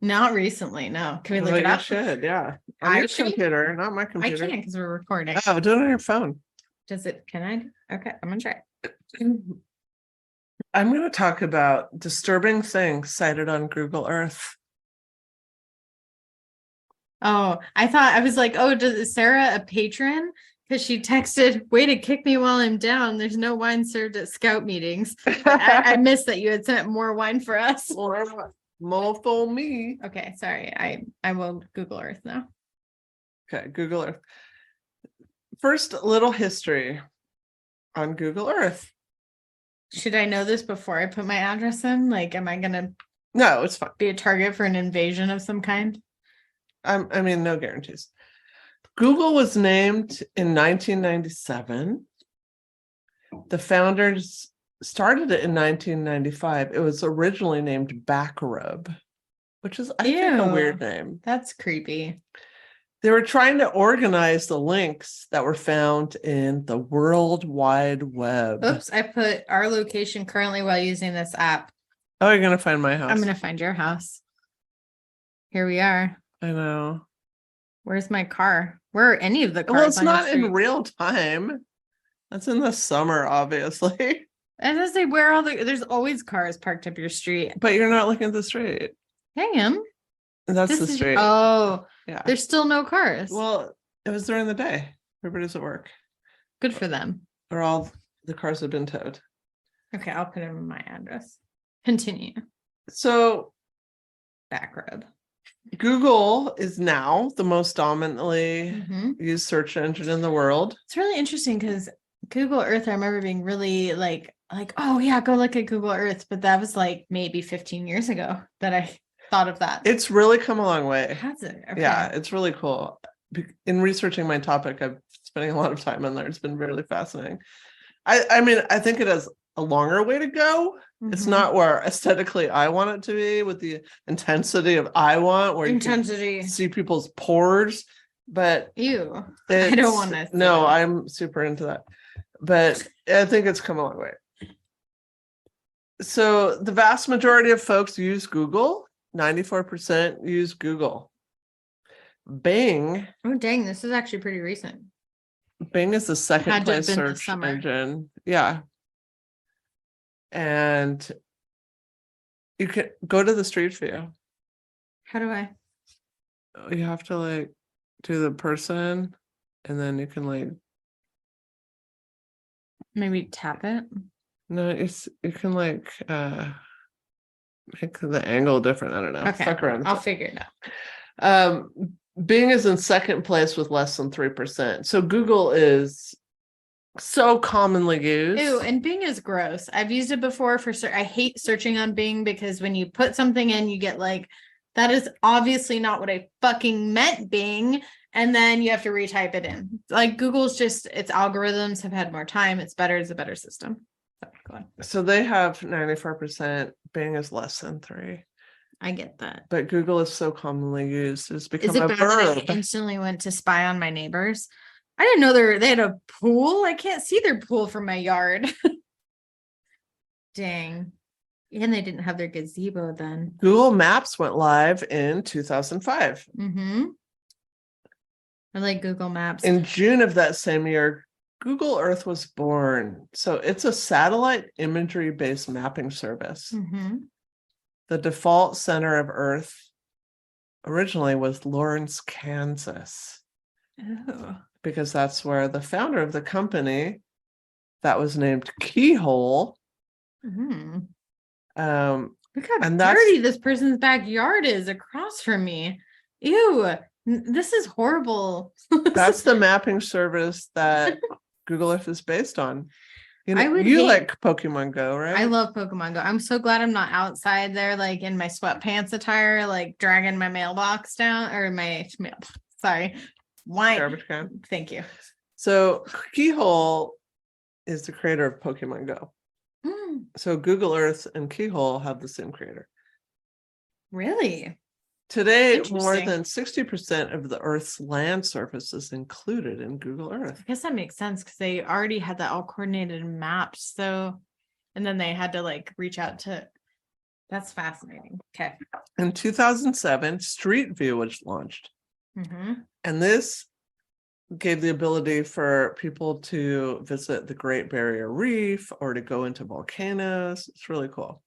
Not recently, no. Can we look it up? You should, yeah. On your computer, not my computer. I can't because we're recording. Oh, do it on your phone. Can I? Okay, I'm gonna try. I'm going to talk about disturbing things cited on Google Earth. Oh, I was like, oh, is Sarah a patron? Because she texted, way to kick me while I'm down. There's no wine served at scout meetings. I missed that you had sent more wine for us. More for me. Okay, sorry. I will Google Earth now. Okay, Google Earth. First, a little history on Google Earth. Should I know this before I put my address in? Like, am I gonna No, it's fine. Be a target for an invasion of some kind? I mean, no guarantees. Google was named in 1997. The founders started it in 1995. It was originally named Backrub, which is, I think, a weird name. That's creepy. They were trying to organize the links that were found in the World Wide Web. Oops, I put our location currently while using this app. Oh, you're going to find my house. I'm going to find your house. Here we are. I know. Where's my car? Where are any of the cars? Well, it's not in real time. That's in the summer, obviously. And as they where all there's always cars parked up your street. But you're not looking at the street. I am. That's the street. Oh, yeah. There's still no cars. Well, it was during the day. Everybody's at work. Good for them. They're all The cars have been towed. Okay, I'll put in my address. Continue. So Back rub. Google is now the most dominantly Mhm. used search engine in the world. It's really interesting because Google Earth, I remember being really like, oh yeah, go look at Google Earth. But that was like maybe 15 years ago that I thought of that. It's really come a long way. Has it? Okay. Yeah, it's really cool. In researching my topic, I'm spending a lot of time on there. It's been really fascinating. I mean, I think it has a longer way to go. It's Mhm. not where aesthetically I want it to be with the intensity of I want, where you can Intensity. see people's pores. But Ew. I don't want to. No, I'm super into that. But I think it's come a long way. So the vast majority of folks use Google. 94% use Google. Bing. Oh dang, this is actually pretty recent. Bing is the second Had to have place been this search summer. engine. Yeah. And you can go to the street view. How do I? You have to like do the person and then you can like Maybe tap it. no, you can like make the angle different. I don't know. Okay. Fuck around. I'll figure it out. Bing is in second place with less than 3%. So Google is so commonly used. Ew, and Bing is gross. I've used it before for I hate searching on Bing because when you put something in, you get like, that is obviously not what I fucking meant, Bing. And then you have to retype it in. Like Google's just, its algorithms have had more time. It's a better system. Go on. So they have 94%. Bing is less than 3. I get that. But Google is so commonly used. It's become Is it a bad that verb. I instantly went to spy on my neighbors? I didn't know they had a pool. I can't see their pool from my yard. Dang. And they didn't have their gazebo then. Google Maps went live in 2005. Mm-hmm. I like Google Maps. In June of that same year, Google Earth was born. So it's a satellite imagery-based mapping service. Mm-hmm. The default center of Earth originally was Lawrence, Kansas. Oh. Because that's where the founder of the company that was named Keyhole. Mm-hmm. Look how And dirty this person's backyard is across from me. Ew, this is horrible. That's the mapping service that Google Earth is based on. You know, like Pokemon Go, right? I love Pokemon Go. I'm so glad I'm not outside there, like in my sweatpants attire, like dragging my mailbox down or my mail. Sorry, why? Garbage can. Thank you. So Keyhole is the creator of Pokemon Go. Mm. So Google Earth and Keyhole have the same creator. Really? Today, more than 60% of the Earth's land surface is included in Google Earth. I guess that makes sense because they already had that all coordinated and mapped. So, and then they had to like reach out to. That's fascinating. Okay. In 2007, Street View was launched. Mm-hmm. And this gave the ability for people to visit the Great Barrier Reef or to go into volcanoes. It's really cool.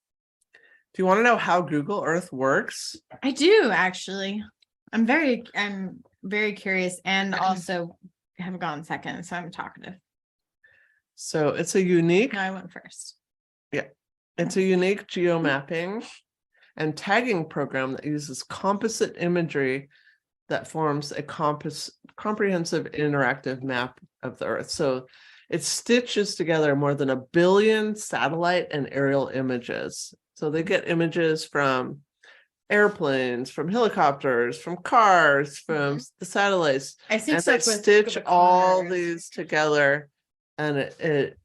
Do you want to know how Google Earth works? I do actually. I'm very curious and also have gone second, so I'm talkative. So it's a unique. No, I went first. Yeah. It's a unique geomapping and tagging program that uses composite imagery that forms a comprehensive interactive map of the Earth. So it stitches together more than 1 billion satellite and aerial images. So they get images from airplanes, from helicopters, from cars, from the satellites. I think they stitch all these together and it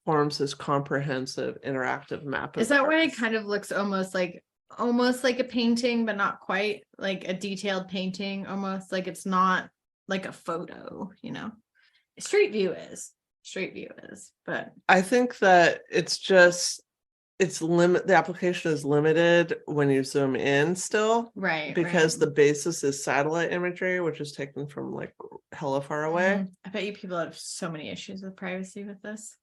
forms this comprehensive interactive map. Is that why it kind of looks almost like a painting, but not quite like a detailed painting, almost like it's not like a photo, you know? Street View is, but I think that the application is limited when you zoom in still. Right. Because the basis is satellite imagery, which is taken from like hella far away. I bet you people have so many issues with privacy with this.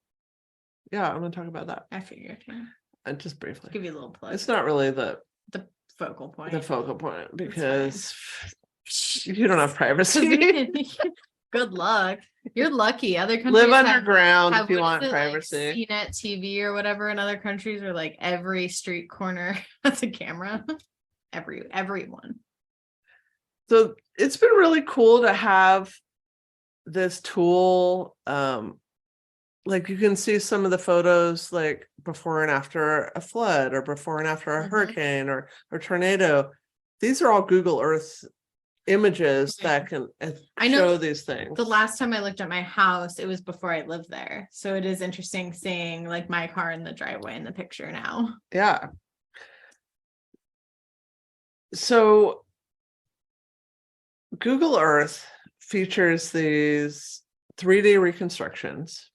Yeah, I'm gonna talk about that. I figured. Yeah. And just briefly. Give you a little plug. It's not really the focal point. The focal point because you don't have privacy. Good luck. You're lucky. Other countries Live underground have if you what is want it, privacy. like CNET TV or whatever in other countries, where like every street corner has a camera. Everyone. So it's been really cool to have this tool. Like you can see some of the photos like before and after a flood or before and after a hurricane or tornado. These are all Google Earth images that can show these things. The last time I looked at my house, it was before I lived there. So it is interesting seeing like my car in the driveway in the picture now. Yeah. So Google Earth features these 3D reconstructions.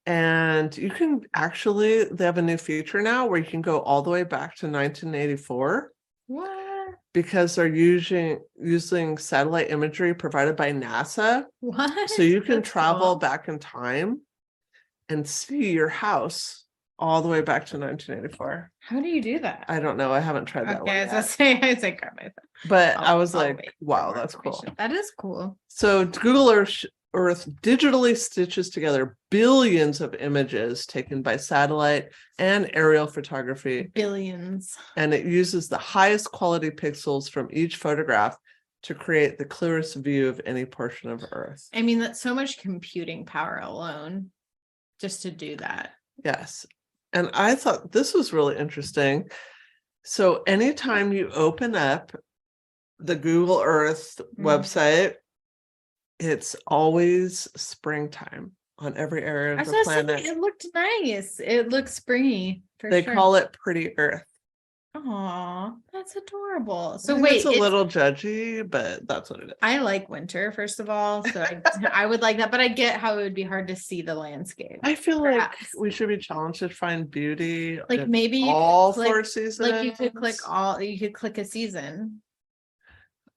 And you can actually, they have a new feature now where you can go all the way back to 1984. What? Because they're using satellite imagery provided by NASA. What? So you can That's travel cool. back in time and see your house all the way back to 1984. How do you do that? I don't know. I haven't tried that one I yet. was say grab my phone. But I was like, wow, that's cool. That is cool. So Google Earth digitally stitches together billions of images taken by satellite and aerial photography. Billions. And it uses the highest quality pixels from each photograph to create the clearest view of any portion of Earth. I mean, that's so much computing power alone just to do that. Yes. And I thought this was really interesting. So anytime you open up the Google Earth website, it's always springtime on every area of the planet. It looked nice. It looks springy. They call it Pretty Earth. Oh, that's adorable. So it's a little judgy, but that's what it is. I like winter, first of all. So I would like that, but I get how it would be hard to see the landscape. I feel like we should be challenged to find beauty. Like maybe all 4 seasons. Like you could click a season.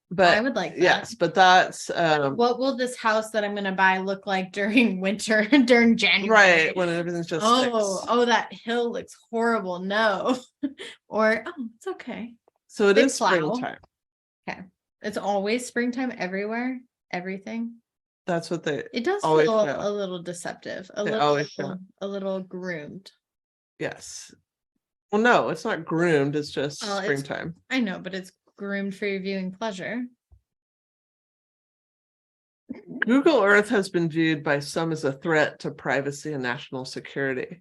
But I would like that. Yes, but that's what will this house that I'm gonna buy look like during winter, during January? Right, when everything's just that hill looks horrible. No. Or it's okay. So it is springtime. Okay. It's always springtime everywhere, everything. That's what it does feel a little deceptive, a little groomed. Yes. Well, no, it's not groomed, it's just springtime. I know, but it's groomed for your viewing pleasure. Google Earth has been viewed by some as a threat to privacy and national security,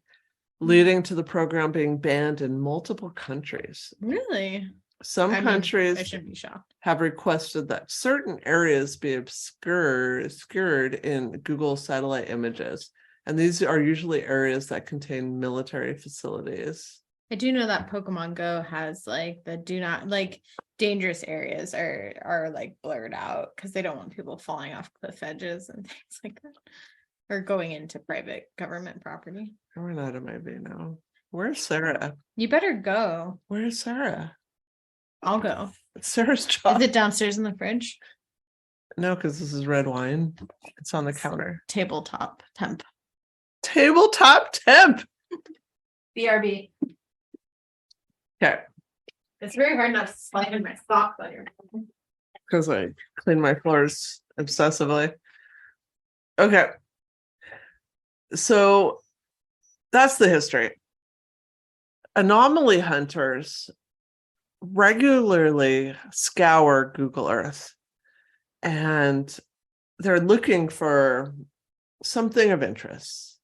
leading to the program being banned in multiple countries. Really? Some countries I shouldn't be shocked. Have requested that certain areas be obscured in Google satellite images. And these are usually areas that contain military facilities. I do know that Pokemon Go has like the do not like dangerous areas are like blurred out because they don't want people falling off cliff edges and things like that, or going into private government property. We're not in my V now. Where's Sarah? You better go. Where's Sarah? I'll go. It's Sarah's job. Is it downstairs in the fridge? No, because this is red wine. It's on the counter. Tabletop temp. Tabletop temp. BRB. Okay. It's very hard not to slide in my socks on your. Because I clean my floors obsessively. Okay. So that's the history. Anomaly hunters regularly scour Google Earth and they're looking for something of interest.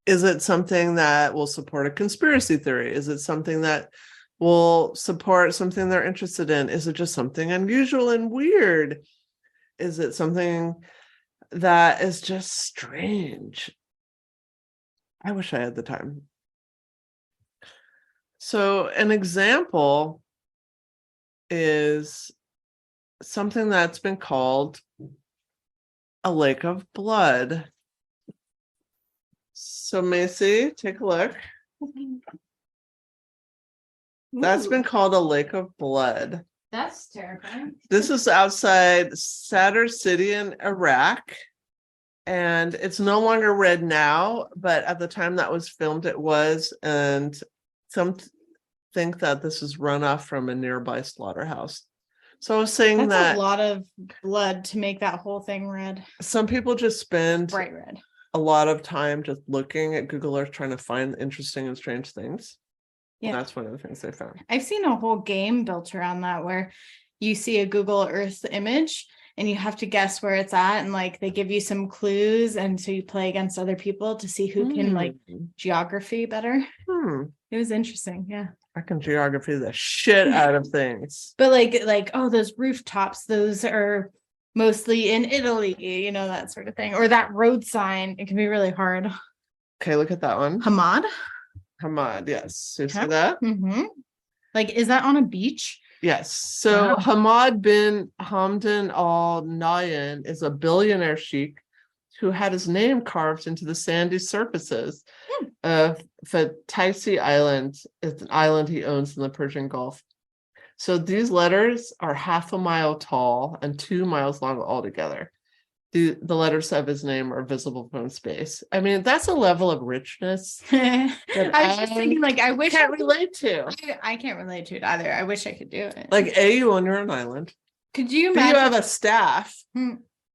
Is it something that will support a conspiracy theory? Is it something that will support something they're interested in? Is it just something unusual and weird? Is it something that is just strange? I wish I had the time. So an example is something that's been called a lake of blood. So Macy, take a look. That's been called a lake of blood. That's terrifying. This is outside Sadr City in Iraq. And it's no longer red now, but at the time that was filmed, it was. And some think that this is runoff from a nearby slaughterhouse. So I was saying That's that a lot of blood to make that whole thing red. some people just spend Bright red. a lot of time just looking at Google Earth trying to find interesting and strange things. Yeah. And that's one of the things they found. I've seen a whole game built around that where you see a Google Earth image and you have to guess where it's at, and like they give you some clues, and so you play against other people to see who can like geography better. It was interesting. Yeah, I can geography the shit out of things. But like oh, those rooftops, those are mostly in Italy, you know, that sort of thing. Or that road sign, it can be really hard. Okay, look at that one. Hamad, yes. You see that? Like, is that on a beach? Yes. So wow. Hamad bin Hamdan Al Nahyan is a billionaire sheik who had his name carved into the sandy surfaces of Fataisi Island. It's an island he owns in the Persian Gulf. So these letters are 1/2 mile tall and 2 miles long altogether. The letters of his name are visible from space. I mean, that's a level of richness that I was just thinking, like, I wish I can't relate to. I can't relate to it either. I wish I could do it. Like, you own your own island. Could you imagine? You have a staff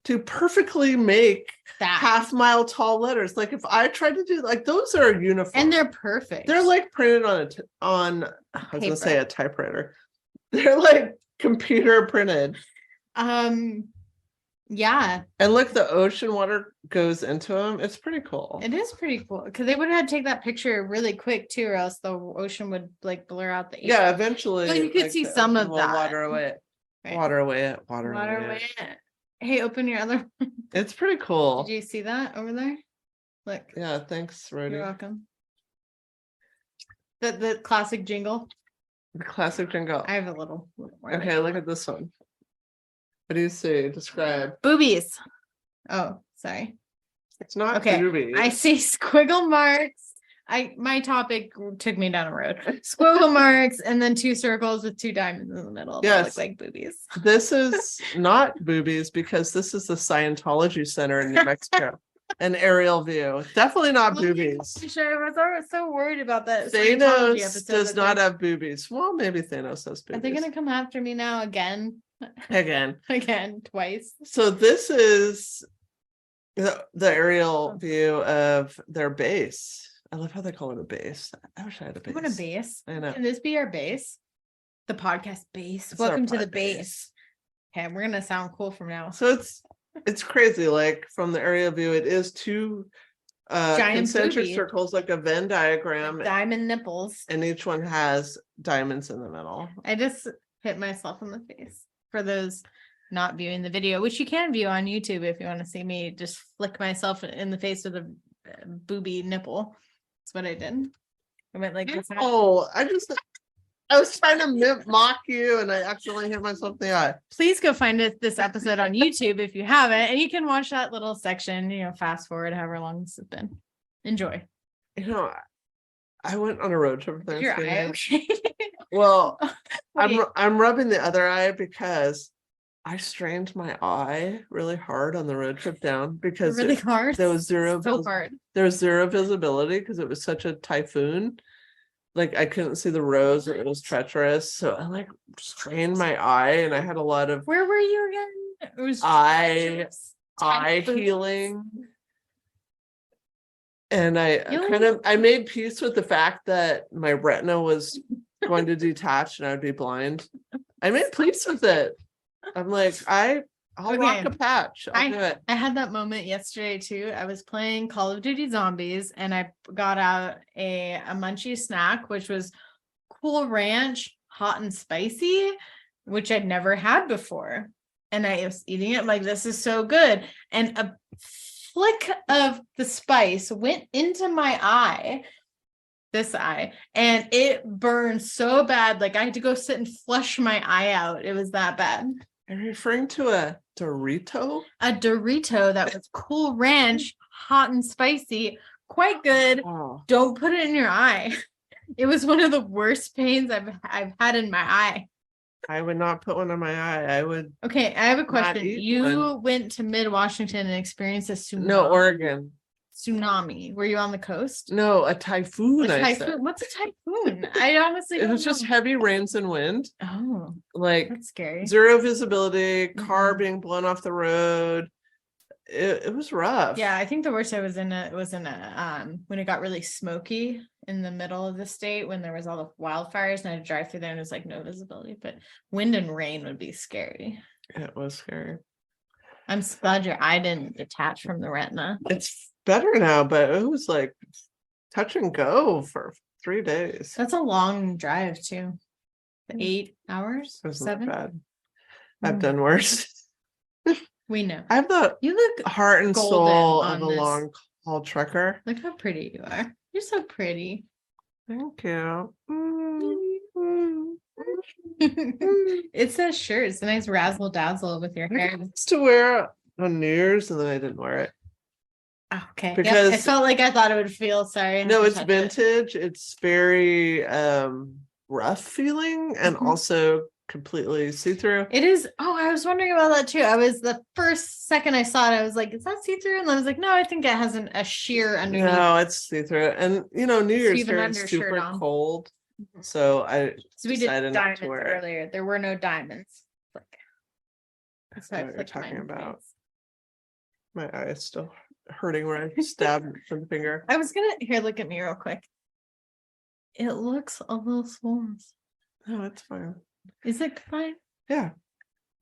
to perfectly make that 1/2 mile tall letters. Like, if I tried to do, like, those are uniform. And they're perfect. They're like printed on I was going to say a typewriter. They're like computer printed. Yeah. And look, the ocean water goes into them. It's pretty cool. It is pretty cool because they would have had to take that picture really quick too, or else the ocean would like blur out the. Yeah, eventually. But you could see some of that. Water away. Right. Water away. Water away. Hey, open your other one. It's pretty cool. Did you see that over there? Look. Yeah, thanks, Rody. You're welcome. The classic jingle. The classic jingle. I have a little more. Okay, look at this one. What do you see? Describe. Boobies. Oh, sorry. It's not boobies. I see squiggle marks. My topic took me down a road. Squiggle marks and then 2 circles with 2 diamonds in the middle. Yes. That look like boobies. This is not boobies because this is the Scientology Center in New Mexico. An aerial view. Definitely not boobies. Sure, I was so worried about that. Thanos does not have boobies. Well, maybe Thanos has boobies. Are they gonna come after me now again? Again, twice. So this is the aerial view of their base. I love how they call it a base. I wish I had a base. I want a base. I know. Can this be our base? The podcast base. Welcome to the base. Okay, we're gonna sound cool from now. So it's crazy. Like from the aerial view, it is 2 giant concentric circles, like a Venn diagram. With diamond nipples. And each one has diamonds in the middle. I just hit myself in the face. For those not viewing the video, which you can view on YouTube if you want to see me just flick myself in the face with a booby nipple. That's what I did. I went like this. Oh, I was trying to mock you and I accidentally hit myself in the eye. Please go find this episode on YouTube if you haven't, and you can watch that little section, fast forward however long this has been. Enjoy. I went on a road trip for Thanksgiving. Your eye okay? Well, I'm rubbing the other eye because I strained my eye really hard on the road trip down because really hard. There was zero hard. There was zero visibility because it was such a typhoon. Like I couldn't see the roads, it was treacherous. So I like strained my eye and I had a lot of where were you again? It was eye healing. And I made peace with the fact that my retina was going to detach and I would be blind. I made peace with it. I'm like, I'll rock a patch. I'll do it. I had that moment yesterday too. I was playing Call of Duty Zombies and I got out a munchie snack, which was Cool Ranch hot and spicy, which I'd never had before. And I was eating it like, this is so good. And a flick of the spice went into my eye, this eye, and it burned so bad. Like I had to go sit and flush my eye out. It was that bad. Are you referring to a Dorito? A Dorito that was Cool Ranch, hot and spicy, quite good. Oh. Don't put it in your eye. It was one of the worst pains I've had in my eye. I would not put one in my eye. I would. Okay, I have a question. You went to Mid-Washington and experienced a tsunami. No, Oregon. tsunami. Were you on the coast? No, a typhoon. I said. What's a typhoon? I honestly It don't was just know. heavy rains and wind. Oh, Like that's scary. zero visibility, car Mhm. being blown off the road. It was rough. Yeah, I think the worst I was in when it got really smoky in the middle of the state when there was all the wildfires and I had to drive through there and it was like no visibility, but wind and rain would be scary. It was scary. I'm glad your eye didn't detach from the retina. It's better now, but it was like touch and go for 3 days. That's a long drive too. 8 hours? It wasn't 7? bad. I've done worse. We know. I have the You look heart and golden soul on of a this. long haul trucker. Look how pretty you are. You're so pretty. Thank you. It's a shirt. It's a nice razzle dazzle with your hair. I used to wear it on New Year's and then I didn't wear it. Okay. Because I felt like I thought it would feel sorry. No, it's vintage. It's very rough feeling and also completely see-through. It is. Oh, I was wondering about that too. I was the first second I saw it, I was like, is that see-through? And I was like, no, I think it has a sheer underneath. No, it's see-through. And New Year's here is super cold. So we did diamonds to wear earlier. There were no diamonds. That's what you're talking about. My eye is still hurting where I stabbed from the finger. I was gonna look at me real quick. It looks a little swollen. No, it's fine. Is it fine? Yeah.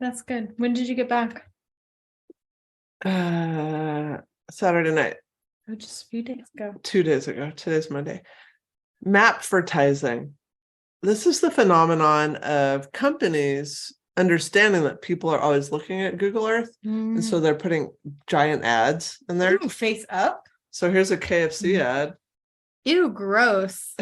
That's good. When did you get back? Saturday night. Oh, just a few days ago. 2 days ago. Today's Monday. Mapvertising. This is the phenomenon of companies understanding that people are always looking at Google Earth. And so they're putting giant ads in there. Ooh, face up. So here's a KFC ad. Ew, gross.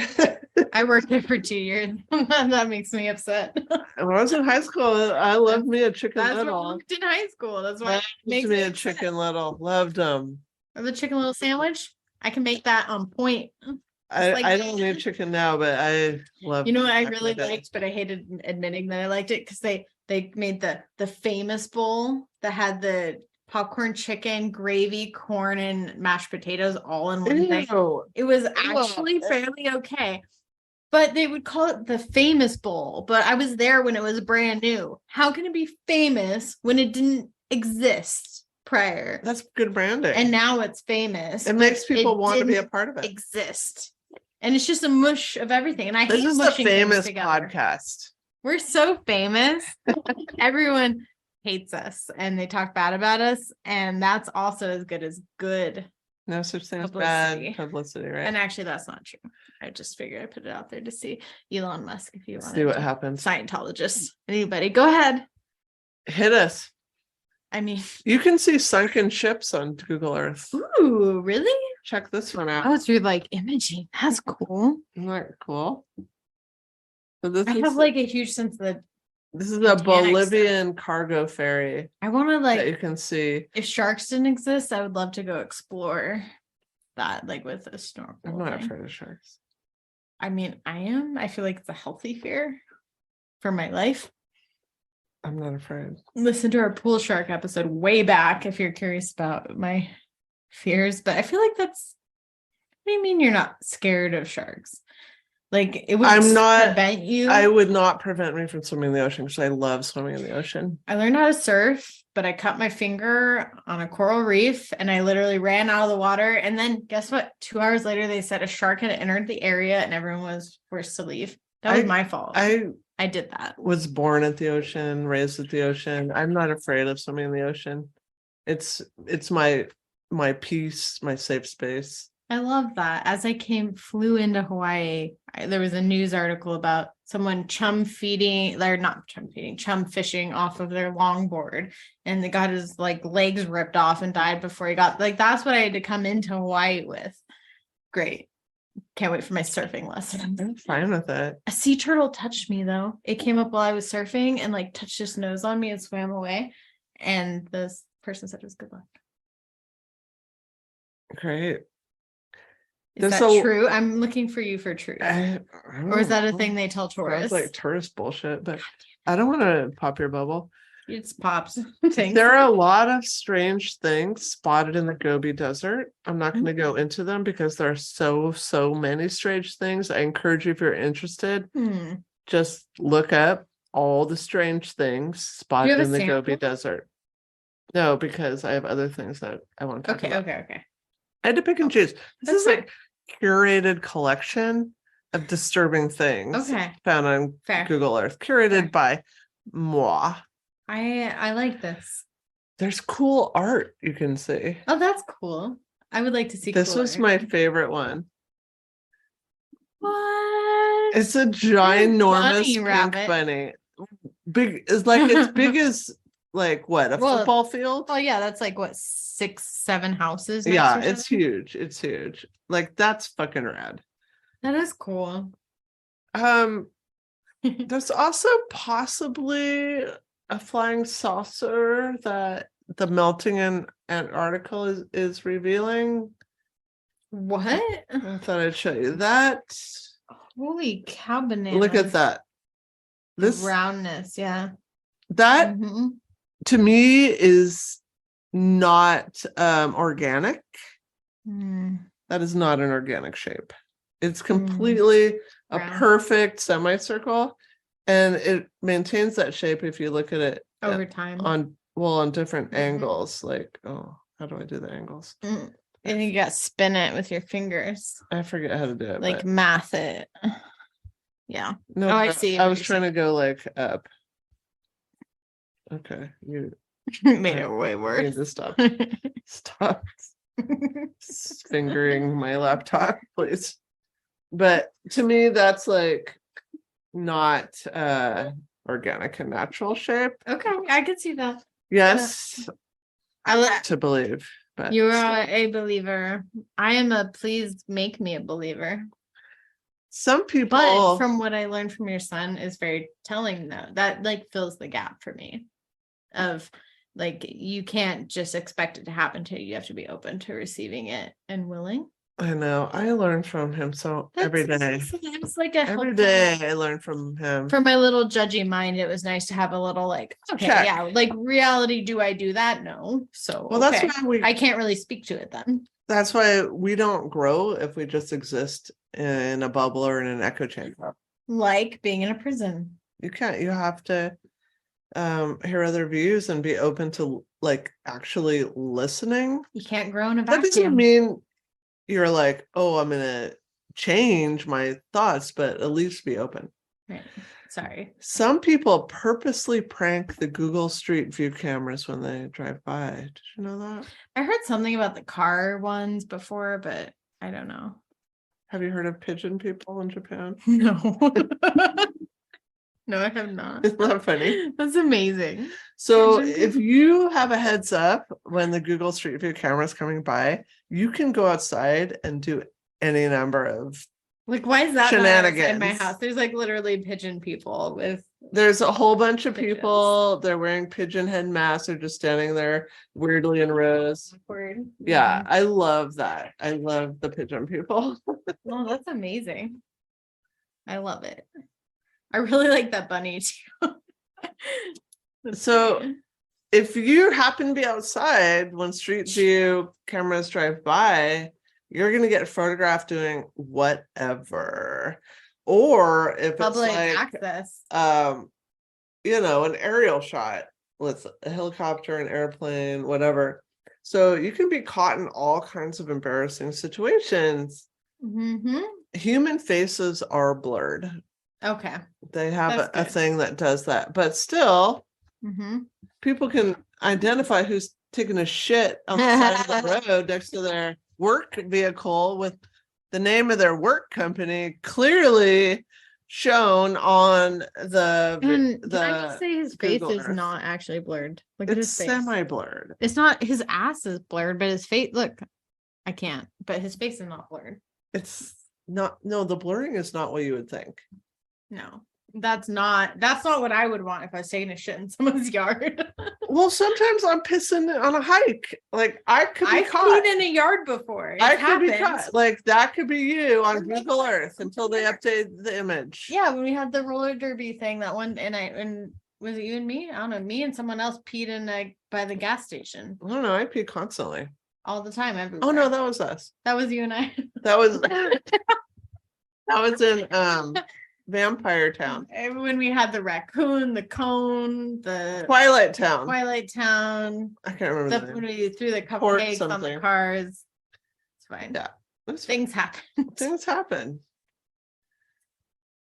I worked there for 2 years. That makes me upset. When I was in high school, I loved me a Chicken That's Little. what I worked in high school. That's why it makes me a Chicken Little. Loved them. Or the Chicken Little sandwich. I can make that on point. I don't need chicken now, but I love. You know what I really liked, but I hated admitting that I liked it because they made the famous bowl that had the popcorn, chicken, gravy, corn, and mashed potatoes all in one thing. It was actually fairly okay. But they would call it the famous bowl. But I was there when it was brand new. How can it be famous when it didn't exist prior? That's good branding. And now it's famous. It makes people want to be a part of it. Exist. And it's just a mush of everything. And I hate this is the famous podcast. We're so famous. Everyone hates us and they talk bad about us. And that's also as good as good. No such thing as bad publicity, right? And actually, that's not true. I just figured I put it out there to see Elon Musk if you want to see what happens. Scientologists, anybody, go ahead. Hit us. I mean, you can see sunken ships on Google Earth. Ooh, really? Check this one out. Oh, through like imaging. That's cool. Isn't that cool? So I have like a huge sense that this is a Bolivian cargo ferry. I want to like that you can see. If sharks didn't exist, I would love to go explore that, like with a snorkel. I'm not afraid of sharks. I mean, I am. I feel like it's a healthy fear for my life. I'm not afraid. Listen to our pool shark episode way back if you're curious about my fears. But I feel like what do you mean you're not scared of sharks? Like it would prevent you. I would not prevent me from swimming in the ocean because I love swimming in the ocean. I learned how to surf, but I cut my finger on a coral reef and I literally ran out of the water. And then guess what? 2 hours later, they said a shark had entered the area and everyone was forced to leave. That was my fault. I did that. Was born at the ocean, raised at the ocean. I'm not afraid of swimming in the ocean. It's my peace, my safe space. I love that. As I flew into Hawaii, there was a news article about someone chum fishing off of their longboard, and they got his like legs ripped off and died before he got that's what I had to come into Hawaii with. Great. Can't wait for my surfing lesson. I'm fine with it. A sea turtle touched me though. It came up while I was surfing and like touched his nose on me and swam away. And this person said it was good luck. Great. Is that true? I'm looking for you for truth. Or is that a thing they tell tourists? Sounds like tourist bullshit, but I don't want to pop your bubble. It's pops. There are a lot of strange things spotted in the Gobi Desert. I'm not going to go into them because there are so many strange things. I encourage you, if you're interested, just look up all the strange things spotted in the Gobi Desert. No, because I have other things that I want to talk about. Okay. I had to pick and choose. This is like curated collection of disturbing things found on Google Earth, curated by moi. I like this. There's cool art you can see. Oh, that's cool. I would like to see this. Was my favorite one. What? It's a ginormous pink bunny. Big is like as big as like what, a football field? Oh yeah, that's like what, 6-7 houses. Yeah, it's huge. It's huge. Like that's fucking rad. That is cool. There's also possibly a flying saucer that the melting in Antarctica is revealing. What? I thought I'd show you that. Holy cow, bananas. Look at that. This roundness, yeah. That to me is not organic. That is not an organic shape. It's completely a perfect semicircle, and it maintains that shape if you look at it over time on different angles. Like, oh, how do I do the angles? And you got to spin it with your fingers. I forget how to do it. Like math it. Yeah. No, I see. I was trying to go like up. Okay, you made it way worse. You need to stop. Stop fingering my laptop, please. But to me, that's like not organic and natural shape. Okay, I can see that. Yes, I like to believe. But you are a believer. I am a please make me a believer. Some people, but from what I learned from your son, is very telling though. That like fills the gap for me of like, you can't just expect it to happen to you. You have to be open to receiving it and willing. I know. I learn from him every day. It's like every day I learn from him. For my little judgy mind, it was nice to have a little like, okay, yeah, like reality. Do I do that? No. So well, that's why I can't really speak to it then. That's why we don't grow if we just exist in a bubble or in an echo chamber. Like being in a prison. You can't. You have to hear other views and be open to like actually listening. You can't grow in a vacuum. That doesn't mean you're like, oh, I'm gonna change my thoughts, but at least be open. Right. Sorry. Some people purposely prank the Google Street View cameras when they drive by. Did you know that? I heard something about the car ones before, but I don't know. Have you heard of Pigeon People in Japan? No. No, I have not. Isn't that funny? That's amazing. So if you have a heads up when the Google Street View camera is coming by, you can go outside and do any number of like, why is that shenanigans in my house? There's like literally pigeon people with. There's a whole bunch of people. They're wearing pigeon head masks. They're just standing there weirdly in rows. Awkward. Yeah, I love that. I love the pigeon people. Oh, that's amazing. I love it. I really like that bunny too. So if you happen to be outside when Street View cameras drive by, you're going to get photographed doing whatever. Or if public it's like access, you know, an aerial shot with a helicopter, an airplane, whatever. So you can be caught in all kinds of embarrassing situations. Human faces are blurred. Okay. They have a thing that does that, but still people can identify who's taking a shit on the side of the road next to their work vehicle with the name of their work company clearly shown on the can I just say his face Google is Earth. Not actually blurred. Look at his face. Semi-blurred. It's not, his ass is blurred, but his face, look, I can't, but his face is not blurred. It's not, no, the blurring is not what you would think. No, that's not what I would want if I was taking a shit in someone's yard. Well, sometimes I'm pissing on a hike. Like I could be caught in a yard before. I could be caught. Like that could be you on Google Earth until they update the image. Yeah, when we had the roller derby thing, that one, and Was it you and me? I don't know. Me and someone else peed in by the gas station I don't know. I pee constantly. all the time, everywhere. Oh no, that was us. That was you and I. That was in Vampire Town. When we had the raccoon, the cone, the Twilight Town. Twilight Town. I can't remember the name. When we threw the Port cupcakes on the something. cars. It's fine. Yeah. Things happen. Things happen.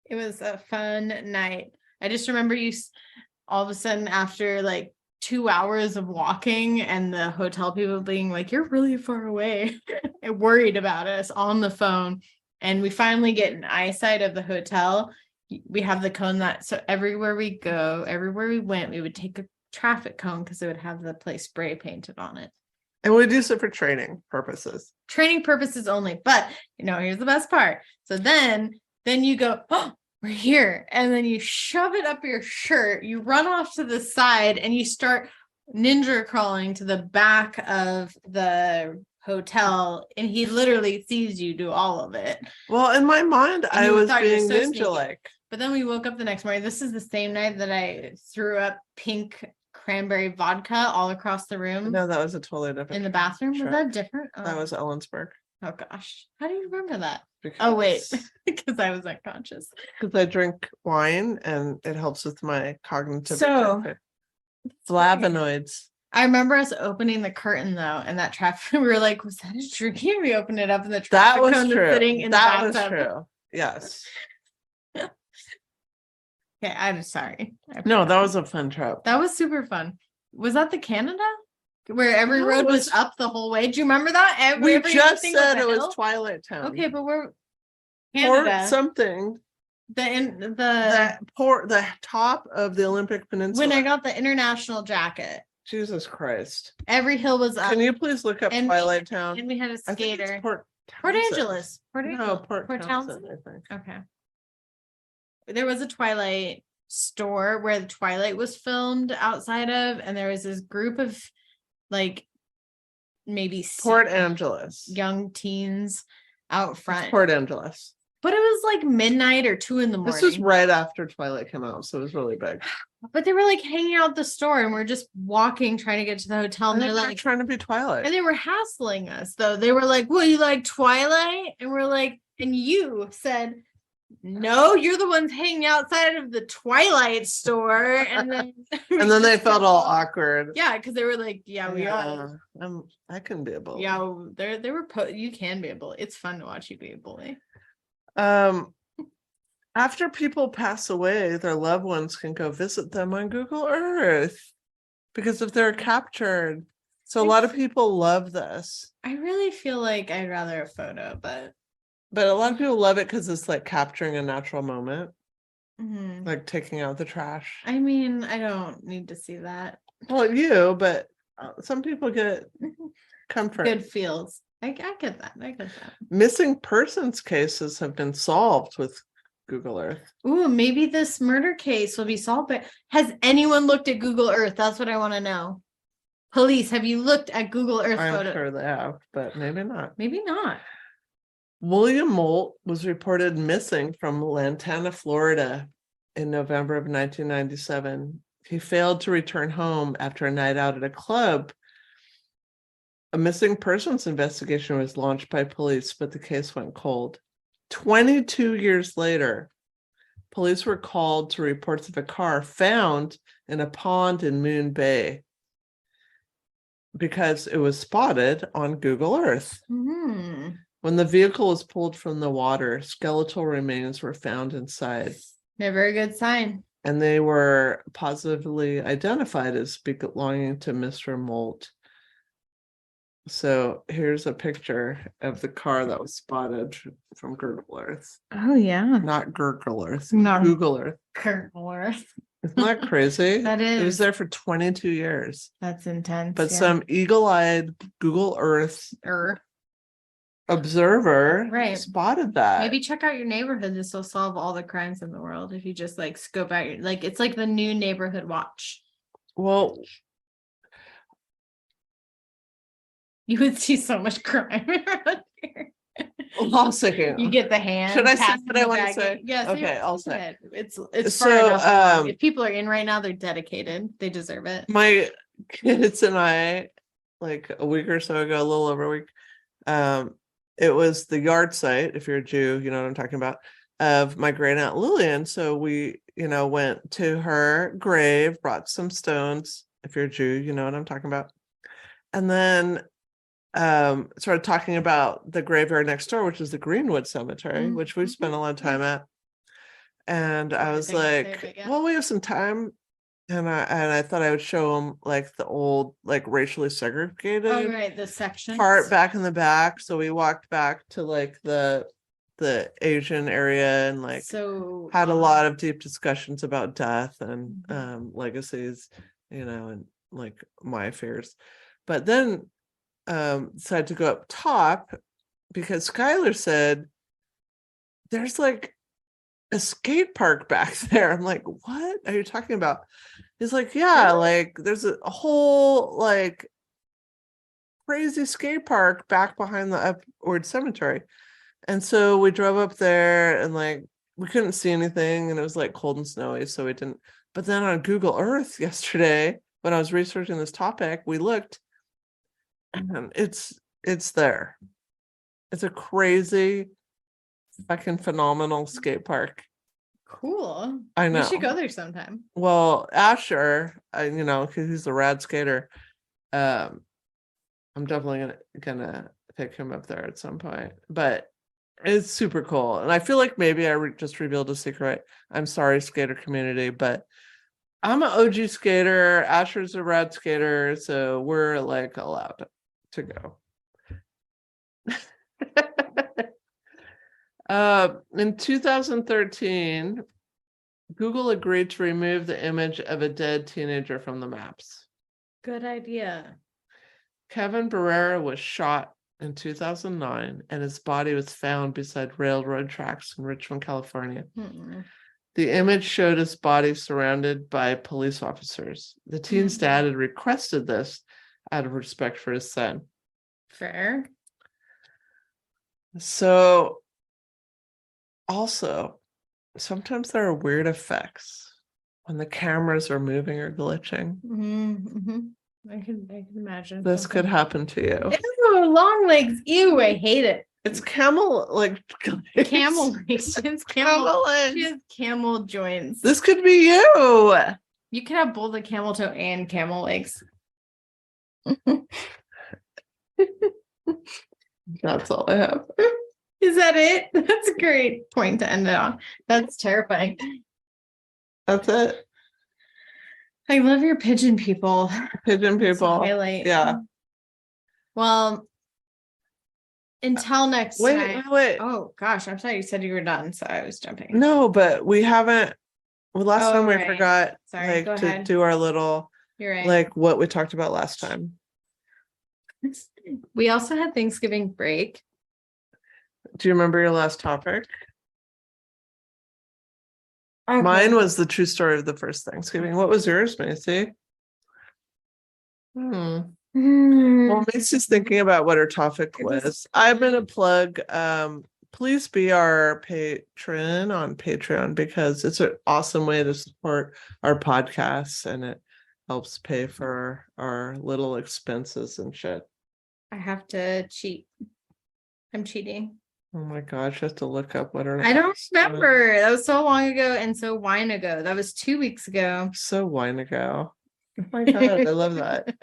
It was a fun night. I just remember you all of a sudden after like 2 hours of walking and the hotel people being like, you're really far away and worried about us on the phone. And we finally get an eyesight of the hotel. We have the cone so everywhere we go, everywhere we went, we would take a traffic cone because it would have the place spray painted on it. And we'd use it for training purposes. Training purposes only. But here's the best part. So then you go, oh, we're here. And then you shove it up your shirt, you run off to the side, and you start ninja crawling to the back of the hotel. And he literally sees you do all of it. Well, in my mind, I was being ninja-like. But then we woke up the next morning. This is the same night that I threw up pink cranberry vodka all across the room. No, that was a totally different. In the bathroom? Was that different? Oh. That was Ellensburg. Oh gosh. How do you remember that? Because, wait. Because I was unconscious. Because I drink wine and it helps with my cognitive flavonoids. I remember us opening the curtain though, and that traffic, we were like, was that a dream? We opened it up and the traffic cone was sitting in the bathtub. That was true. Yes. Okay, I'm sorry. No, that was a fun trip. That was super fun. Was that the Canada? Where every road was up the whole way? Do you remember that? We just said it was Twilight Town. Okay, but we're Canada. Port something. The top of the Olympic Peninsula. When I got the international jacket. Jesus Christ. Every hill was up. Can you please look up Twilight Town? And we had a skater. Port Angeles. Port Townsend, I think. Okay. There was a Twilight store where the Twilight was filmed outside of, and there was this group of like maybe Port Angeles young teens out front. Port Angeles. But it was like midnight or 2 a.m. This was right after Twilight came out, so it was really big. But they were like hanging out at the store, and we're just walking, trying to get to the hotel, and they're like trying to be Twilight. And they were hassling us though. They were like, well, you like Twilight? And we're like, and you said, no, you're the ones hanging outside of the Twilight store. And then and then they felt all awkward. Yeah, because they were like, yeah, we are. I can be a bully. Yeah, they were you can be a bully. It's fun to watch you be a bully. After people pass away, their loved ones can go visit them on Google Earth because if they're captured. So a lot of people love this. I really feel like I'd rather a photo, but a lot of people love it because it's like capturing a natural moment, mm-hmm. like taking out the trash. I mean, I don't need to see that. Well, but some people get comfort. Good feels. I get that. Missing persons cases have been solved with Google Earth. Ooh, maybe this murder case will be solved. But has anyone looked at Google Earth? That's what I want to know. Police, have you looked at Google Earth photos? I'm sure they have, but maybe not. Maybe not. William Molt was reported missing from Lantana, Florida in November of 1997. He failed to return home after a night out at a club. A missing persons investigation was launched by police, but the case went cold. 22 years later, police were called to reports of a car found in a pond in Moon Bay because it was spotted on Google Earth. Mm-hmm. When the vehicle was pulled from the water, skeletal remains were found inside. Never a good sign. And they were positively identified as belonging to Mr. Molt. So here's a picture of the car that was spotted from Google Earth. Oh, yeah. Not Google Earth. No. Google Earth. Google Earth. Isn't that crazy? That is. It was there for 22 years. That's intense. But some eagle-eyed Google Earth observer spotted that. Maybe check out your neighborhood. This will solve all the crimes in the world if you just like scope out your it's like the new neighborhood watch. Well, you would see so much crime around here. I'll say You get the hand. Should I say pass what them I the want to baggie. say? Yes. Okay, I'll say. Ahead. It's So, far enough along. If people are in right now, they're dedicated. They deserve it. My kids and I, like a week or so ago, a little over a week, it was the yard site, if you're a Jew, you know what I'm talking about, of my great aunt Lillian. So we, went to her grave, brought some stones. If you're a Jew, you know what I'm talking about. And then started talking about the graveyard next door, which is the Greenwood Cemetery, which we've spent a lot of time at. And I was like, well, we have some time. And I thought I would show them like the old, like racially segregated the section part back in the back. So we walked back to like the Asian area and like had a lot of deep discussions about death and legacies, and like my fears. But then decided to go up top because Skylar said there's like a skate park back there. I'm like, what are you talking about? He's like, yeah, like there's a whole like crazy skate park back behind the Upward Cemetery. And so we drove up there and like we couldn't see anything and it was like cold and snowy, so we didn't. But then on Google Earth yesterday, when I was researching this topic, we looked and it's there. It's a crazy fucking phenomenal skate park. Cool. I know. We should go there sometime. Well, Asher, because he's a rad skater. I'm definitely gonna pick him up there at some point. But it's super cool, and I feel like maybe I just revealed a secret. I'm sorry, skater community, but I'm an OG skater. Asher's a rad skater, so we're like allowed to go. In 2013, Google agreed to remove the image of a dead teenager from the maps. Good idea. Kevin Barrera was shot in 2009 and his body was found beside railroad tracks in Richmond, California. The image showed his body surrounded by police officers. The teen's dad had requested this out of respect for his son. Fair. So, also, sometimes there are weird effects when the cameras are moving or glitching. I can imagine. This could happen to you. Ew, long legs. Ew, I hate it. It's camel legs. Camel legs. It's camel legs. She has camel joints. This could be you. You can have both a camel toe and camel legs. That's all I have. Is that it? That's a great point to end it on. That's terrifying. That's it. I love your pigeon people. Pigeon people. Highlight. Yeah. Well, until next time. Wait. Oh gosh, I'm sorry. You said you were done, so I was jumping. No, but we haven't. Well, last time we forgot to do our little, you're right, like what we talked about last time. We also had Thanksgiving break. Do you remember your last topic? Okay. Mine was the true story of the first Thanksgiving. What was yours, Macy? Well, Macy's thinking about what her topic was. I'm going to plug, please be our patron on Patreon because it's an awesome way to support our podcasts and it helps pay for our little expenses and shit. I have to cheat. I'm cheating. Oh my gosh, I have to look up what our. I don't remember. That was so long ago and so wine ago. That was 2 weeks ago. So wine ago. Oh my god, I love that.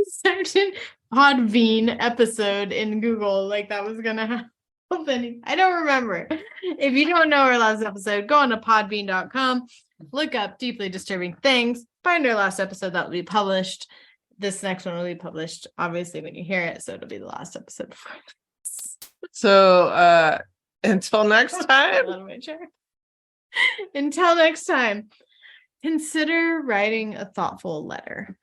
Certain Podbean episode in Google, like that was gonna happen. I don't remember. If you don't know our last episode, go on to podbean.com, look up Deeply Disturbing Things, find our last episode that will be published. This next one will be published, obviously, when you hear it, so it'll be the last episode before this. So, until next time. Until next time, consider writing a thoughtful letter.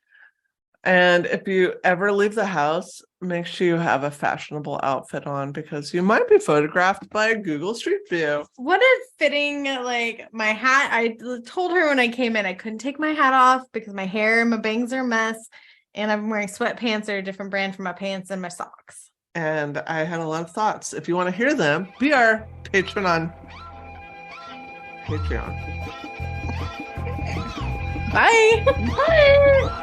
And if you ever leave the house, make sure you have a fashionable outfit on because you might be photographed by a Google Street View. What a fitting, like my hat. I told her when I came in, I couldn't take my hat off because my hair and my bangs are a mess. And I'm wearing sweatpants that are a different brand for my pants and my socks. And I had a lot of thoughts. If you want to hear them, be our patron on Patreon. Bye. Bye.